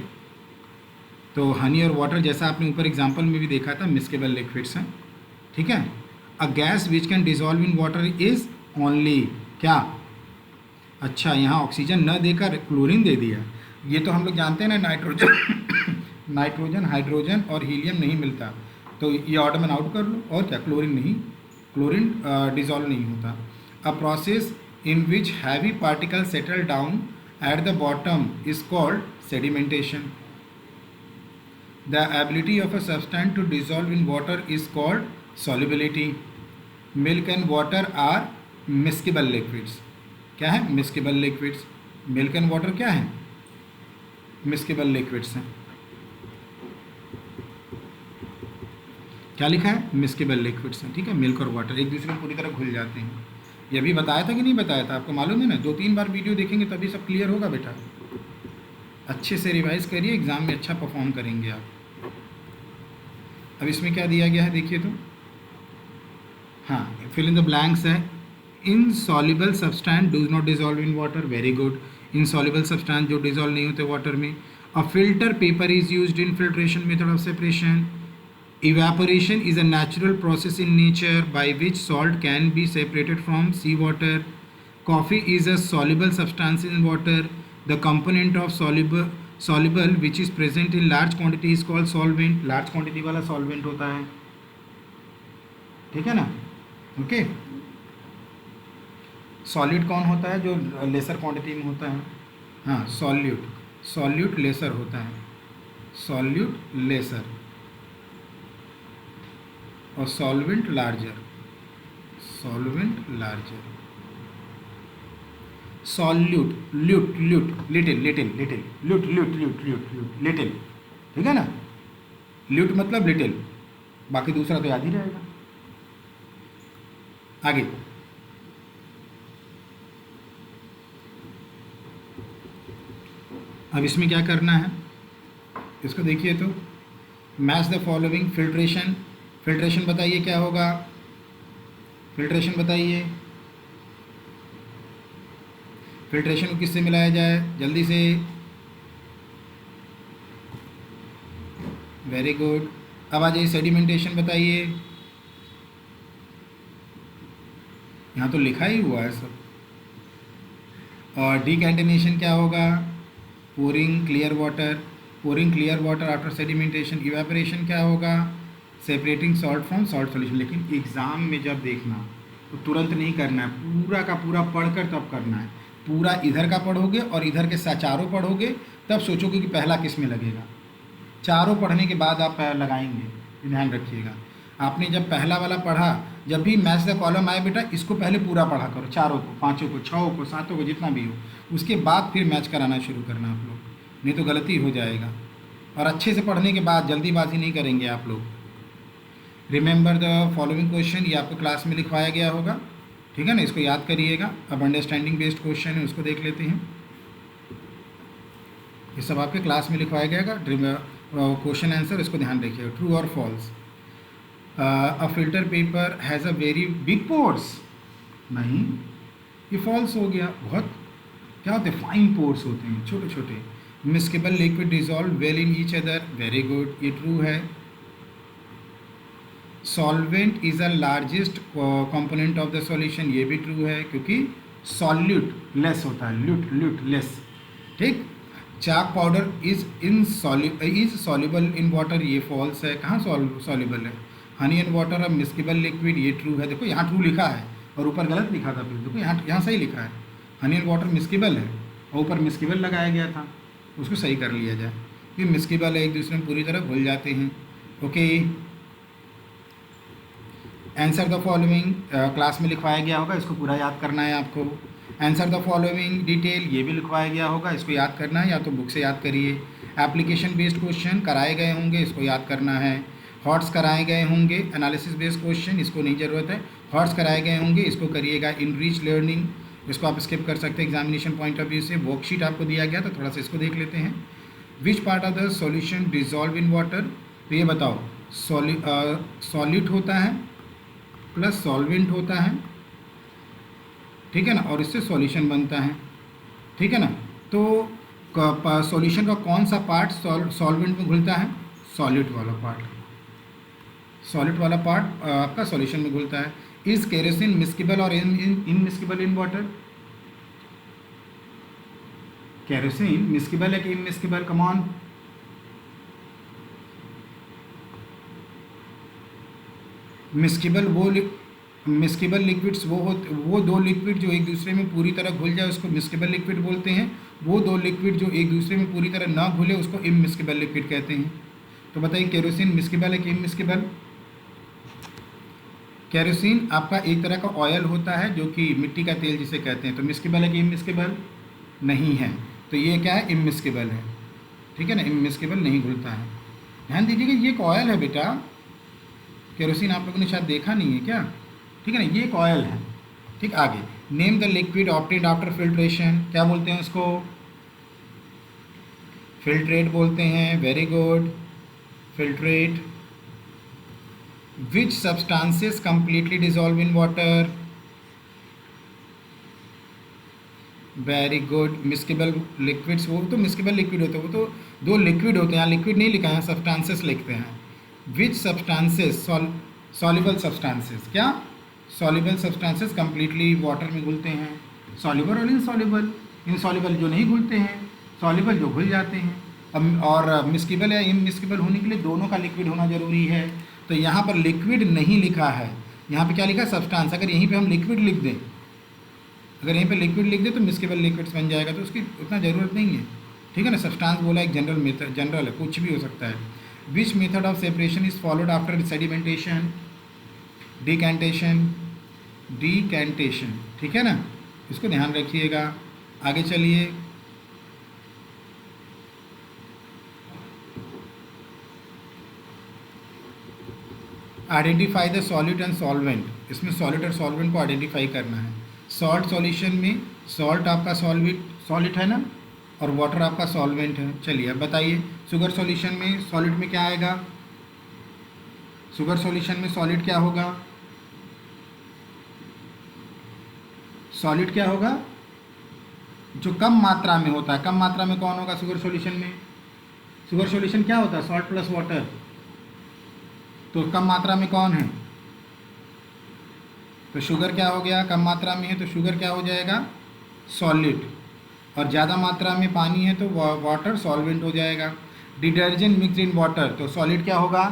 तो हनी और वाटर, जैसा आपने ऊपर एग्जांपल में भी देखा था, मिस्केबल लिक्विड्स हैं, ठीक है. A gas which can dissolve in water is only क्या? अच्छा, यहाँ ऑक्सीजन न देकर क्लोरीन दे दिया. ये तो हम लोग जानते हैं ना, नाइट्रोजन हाइड्रोजन और हीलियम नहीं मिलता, तो ये ऑड में आउट कर लो. और क्या? क्लोरीन नहीं, क्लोरीन डिजॉल्व नहीं होता. A process in which heavy particle settle down at the bottom is called sedimentation. The ability of a substance to dissolve in water is called solubility. Milk and water are miscible liquids. क्या है? miscible liquids. Milk and water क्या है? miscible liquids हैं. क्या लिखा है? miscible liquids हैं, ठीक है. मिल्क और वाटर एक दूसरे में पूरी तरह घुल जाते हैं. ये भी बताया था कि नहीं बताया था? आपको मालूम है ना. 2-3 बार वीडियो देखेंगे तभी सब क्लियर होगा बेटा. अच्छे से रिवाइज करिए, एग्ज़ाम में अच्छा परफॉर्म करेंगे आप. अब इसमें क्या दिया गया है देखिए तो. हाँ, फिल इन द ब्लैंक्स है. Insoluble substance does not dissolve in water. Very good. Insoluble substance जो डिजॉल्व नहीं होते वाटर में. A filter paper is used in filtration method of separation. Evaporation is a natural process in nature by which salt can be separated from sea water. Coffee is a soluble substance in water. The component of soluble which is present in large quantity is called solvent. large quantity वाला solvent होता है, ठीक है ना. Okay. Solid कौन होता है? जो लेसर क्वांटिटी में होता है. हाँ, सॉल्यूट लेसर होता है. सॉल्यूट लेसर और सॉल्वेंट लार्जर. सॉल्यूट लिटिल, ठीक है ना. ल्यूट मतलब लिटिल, बाकी दूसरा तो याद ही रहेगा. आगे अब इसमें क्या करना है, इसको देखिए तो match the following filtration. Filtration बताइए क्या होगा, फिल्ट्रेशन बताइए, फिल्ट्रेशन को किससे मिलाया जाए जल्दी से, वेरी गुड। अब आ जाइए सेडिमेंटेशन बताइए, यहाँ तो लिखा ही हुआ है सब। और डीकैंटिनेशन क्या होगा, pouring clear water, pouring clear water after sedimentation. Evaporation क्या होगा, separating salt from salt solution. लेकिन एग्ज़ाम में जब देखना तो तुरंत नहीं करना है, पूरा का पूरा पढ़कर तब करना है। पूरा इधर का पढ़ोगे और इधर के चारों पढ़ोगे, तब सोचोगे कि पहला किस में लगेगा। चारों पढ़ने के बाद आप लगाएंगे, ध्यान रखिएगा। आपने जब पहला वाला पढ़ा, जब भी मैच द कॉलम आए बेटा, इसको पहले पूरा पढ़ा करो, चारों को, पाँचों को, छहों को, सातों को, जितना भी हो। उसके बाद फिर मैच कराना शुरू करना आप लोग, नहीं तो गलती हो जाएगा। और अच्छे से पढ़ने के बाद जल्दीबाजी नहीं करेंगे आप लोग। रिमेंबर द फॉलोइंग क्वेश्चन, ये आपको क्लास में लिखवाया गया होगा, ठीक है ना, इसको याद करिएगा। अब अंडरस्टैंडिंग बेस्ड क्वेश्चन है, उसको देख लेते हैं। ये सब आपके क्लास में लिखवाया गया क्वेश्चन आंसर, इसको ध्यान रखिएगा। ट्रू और false, a filter paper has a very big pores, नहीं, ये फॉल्स हो गया। बहुत क्या होते हैं, फाइन पोर्स होते हैं, छोटे छोटे। Miscible liquid dissolve well in each other, very good, ये ट्रू है। Solvent is a largest component of the solution, ये भी ट्रू है, क्योंकि सॉल्यूट लेस होता है, ल्यूट ल्यूट लेस, ठीक। Chalk powder is soluble in water, ये फॉल्स है, कहाँ सॉल्युबल है। हनी एंड वाटर और मिस्केबल लिक्विड, ये ट्रू है। देखो यहाँ ट्रू लिखा है और ऊपर गलत लिखा था, फिर देखो यहाँ सही लिखा है, हनी एंड वाटर मिस्केबल है और ऊपर मिस्केबल लगाया गया था, उसको सही कर लिया जाए। ये मिस्केबल है, एक दूसरे में पूरी तरह घुल जाते हैं। Okay, answer the following, class में लिखवाया गया होगा, इसको पूरा याद करना है आपको। आंसर द फॉलोइंग डिटेल, ये भी लिखवाया गया होगा, इसको याद करना है, या तो बुक से याद करिए। एप्लीकेशन बेस्ड क्वेश्चन कराए गए होंगे, इसको याद करना है। हॉट्स कराए गए होंगे, एनालिसिस बेस्ड क्वेश्चन, इसको नहीं ज़रूरत है। हॉट्स कराए गए होंगे, इसको करिएगा। इन रीच लर्निंग, इसको आप स्किप कर सकते हैं एग्जामिनेशन पॉइंट ऑफ व्यू से। वर्कशीट आपको दिया गया तो थोड़ा सा इसको देख लेते हैं। Which part of the solution dissolve in water, तो ये बताओ, सॉलिड होता है प्लस सॉल्वेंट होता है, ठीक है ना, और इससे सॉल्यूशन बनता है, ठीक है ना। तो सॉल्यूशन का कौन सा पार्ट सॉल्वेंट में घुलता है, सॉलिड वाला पार्ट, सॉलिड वाला पार्ट आपका सॉल्यूशन में घुलता है। इज केरोसिन मिस्केबल और इनमिस्केबल इन वाटर, केरोसिन मिस्केबल है कि इनमिस्केबल, कम ऑन, मिस्केबल मिस्केबल लिक्विड्स वो दो लिक्विड जो एक दूसरे में पूरी तरह घुल जाए उसको मिस्केबल लिक्विड बोलते हैं। वो दो लिक्विड जो एक दूसरे में पूरी तरह ना घुले उसको इनमिस्केबल लिक्विड कहते हैं। तो बताइए केरोसिन मिस्केबल है कि इनमिस्केबल। केरोसिन आपका एक तरह का ऑयल होता है जो कि मिट्टी का तेल जिसे कहते हैं, तो मिस्केबल है कि इनमिस्केबल, नहीं है, तो ये क्या है, इनमिस्केबल है, ठीक है ना, इनमिस्केबल नहीं घुलता है। ध्यान दीजिएगा, ये एक ऑयल है बेटा, केरोसिन आप लोगों ने शायद देखा नहीं है क्या, ठीक है ना, ये एक ऑयल है, ठीक। आगे, name the liquid obtained after filtration, क्या बोलते हैं उसको, फिल्ट्रेट बोलते हैं, very good, filtrate. Which substances completely dissolve in water, very good, miscible liquids, वो तो मिस्केबल लिक्विड होते हैं, वो तो दो लिक्विड होते हैं, यहाँ लिक्विड नहीं लिखा है, सब्सटेंसेस लिखते हैं। विच सब्सटेंसेस, सॉल्युबल सब्सटेंसेस, क्या सॉल्युबल सब्सटेंसेस कंप्लीटली वाटर में घुलते हैं, सॉल्युबल और इनसॉल्युबल, इनसॉल्युबल जो नहीं घुलते हैं, सॉल्युबल जो घुल जाते हैं। अब और मिस्केबल या इनमिस्केबल होने के लिए दोनों का लिक्विड होना जरूरी है। तो यहाँ पर लिक्विड नहीं लिखा है, यहाँ पे क्या लिखा है, सब्सटेंस। अगर यहीं पे हम लिक्विड लिख दें, अगर यहीं पे लिक्विड लिख दें तो मिस्केबल लिक्विड्स बन जाएगा, तो उसकी उतना ज़रूरत नहीं है, ठीक है ना। सब्सटेंस बोला एक जनरल मेथड, जनरल है, कुछ भी हो सकता है। Which method of separation is followed after sedimentation, decantation, decantation, ठीक है ना, इसको ध्यान रखिएगा। आगे चलिए, identify the solid and solvent, इसमें सॉलिड और सॉल्वेंट को आइडेंटिफाई करना है। सॉल्ट सॉल्यूशन में सॉल्ट आपका सॉलिड है ना, और वाटर आपका सॉल्वेंट है। चलिए अब बताइए शुगर सॉल्यूशन में सॉलिड में क्या आएगा, शुगर सॉल्यूशन में सॉलिड क्या होगा, सॉलिड क्या होगा, जो कम मात्रा में होता है। कम मात्रा में कौन होगा शुगर सॉल्यूशन में, शुगर सॉल्यूशन क्या होता है, सॉल्ट प्लस वाटर। तो कम मात्रा में कौन है, तो शुगर क्या हो गया, कम मात्रा में है तो शुगर क्या हो जाएगा, सॉलिड। और ज़्यादा मात्रा में पानी है तो वाटर सॉल्वेंट हो जाएगा। डिटर्जेंट मिक्सड इन वाटर, तो सॉलिड क्या होगा,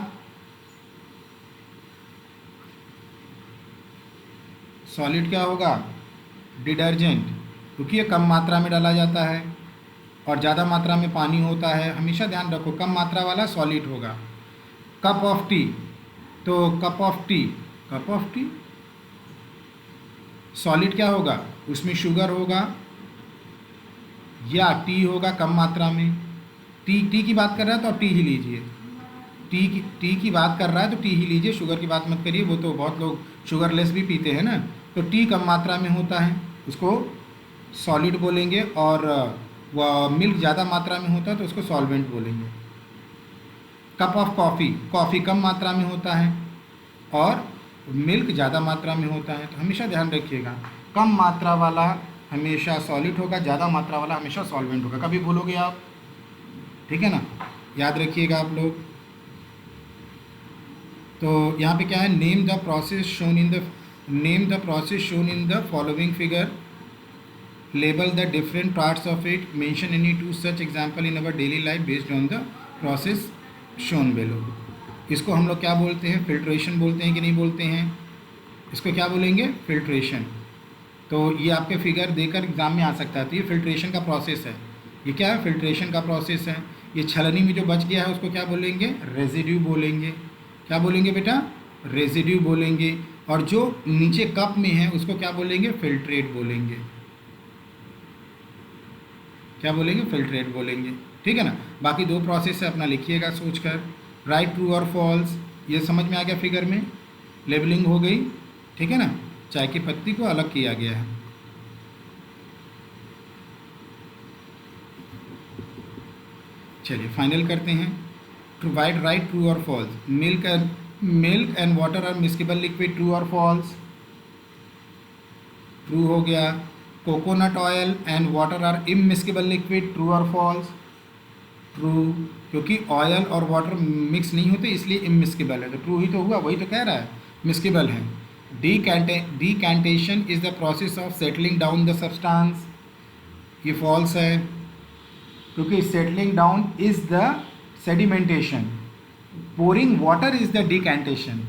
सॉलिड क्या होगा, डिटर्जेंट, क्योंकि ये कम मात्रा में डाला जाता है और ज़्यादा मात्रा में पानी होता है। हमेशा ध्यान रखो कम मात्रा वाला सॉलिड होगा। कप ऑफ टी, तो कप ऑफ टी सॉलिड क्या होगा, उसमें शुगर होगा या टी होगा कम मात्रा में। टी की बात कर रहा है तो आप टी ही लीजिए, टी की बात कर रहा है तो टी ही लीजिए, शुगर की बात मत करिए, वो तो बहुत लोग शुगरलेस भी पीते हैं ना। तो टी कम मात्रा में होता है उसको सॉलिड बोलेंगे, और वह मिल्क ज़्यादा मात्रा में होता है तो उसको सॉल्वेंट बोलेंगे। कप ऑफ कॉफ़ी कम मात्रा में होता है और मिल्क ज़्यादा मात्रा में होता है। तो हमेशा ध्यान रखिएगा कम मात्रा वाला हमेशा सॉलिड होगा, ज़्यादा मात्रा वाला हमेशा सॉल्वेंट होगा, कभी भूलोगे आप, ठीक है ना, याद रखिएगा आप लोग। तो यहाँ पे क्या है, name the process shown in the following figure, label the different parts of it, mention any two such example in our daily life based on the process shown below. इसको हम लोग क्या बोलते हैं, फिल्ट्रेशन बोलते हैं कि नहीं बोलते हैं, इसको क्या बोलेंगे, फिल्ट्रेशन। तो ये आपके फिगर देकर एग्जाम में आ सकता है। तो ये फिल्ट्रेशन का प्रोसेस है, ये क्या है, फिल्ट्रेशन का प्रोसेस है। ये छलनी में जो बच गया है उसको क्या बोलेंगे, रेजिड्यू बोलेंगे। क्या बोलेंगे बेटा, रेजिड्यू बोलेंगे। और जो नीचे कप में है उसको क्या बोलेंगे, फिल्ट्रेट बोलेंगे। क्या बोलेंगे, फिल्ट्रेट बोलेंगे, ठीक है ना। बाकी दो प्रोसेस है, अपना लिखिएगा सोचकर। राइट ट्रू और फॉल्स, ये समझ में आ गया, फिगर में लेबलिंग हो गई, ठीक है ना। चाय की पत्ती को अलग किया गया है। चलिए फाइनल करते हैं। प्रोवाइड राइट ट्रू और false. Milk and water are miscible liquid, true और फॉल्स, ट्रू हो गया। Coconut oil and water are immiscible liquid, true और फॉल्स, ट्रू, क्योंकि ऑयल और वाटर मिक्स नहीं होते इसलिए इमिस्केबल है, तो ट्रू ही तो हुआ, वही तो कह रहा है, मिस्केबल है। Decantation is the process of settling down the substance, ये false है, क्योंकि settling down is the sedimentation, pouring water is the decantation,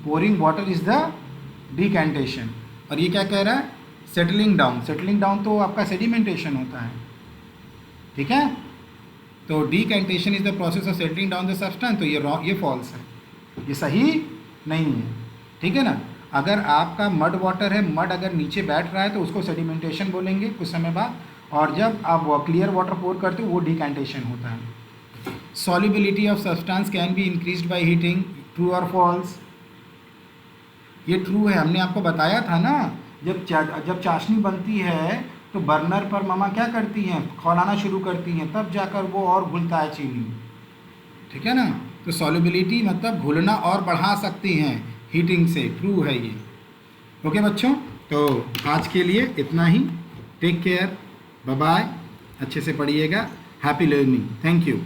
pouring water is the decantation। और ये क्या कह रहा है, settling down तो आपका sedimentation होता है, ठीक है। तो decantation is the process of settling down the substance, तो ये false है, ये सही नहीं है, ठीक है ना। अगर आपका मड वाटर है, मड अगर नीचे बैठ रहा है तो उसको सेडिमेंटेशन बोलेंगे कुछ समय बाद, और जब आप क्लियर वाटर पोर करते हो वो डिकैंटेशन होता है। Solubility of substance can be increased by heating, true और फॉल्स, ये ट्रू है। हमने आपको बताया था ना, जब चाशनी बनती है तो बर्नर पर मम्मा क्या करती हैं, खौलाना शुरू करती हैं, तब जाकर वो और घुलता है चीनी, ठीक है ना। तो सॉल्युबिलिटी मतलब घुलना और बढ़ा सकती हैं हीटिंग से, ट्रू है ये। ओके बच्चों, तो आज के लिए इतना ही। टेक केयर, बाय बाय, अच्छे से पढ़िएगा, हैप्पी लर्निंग, थैंक यू।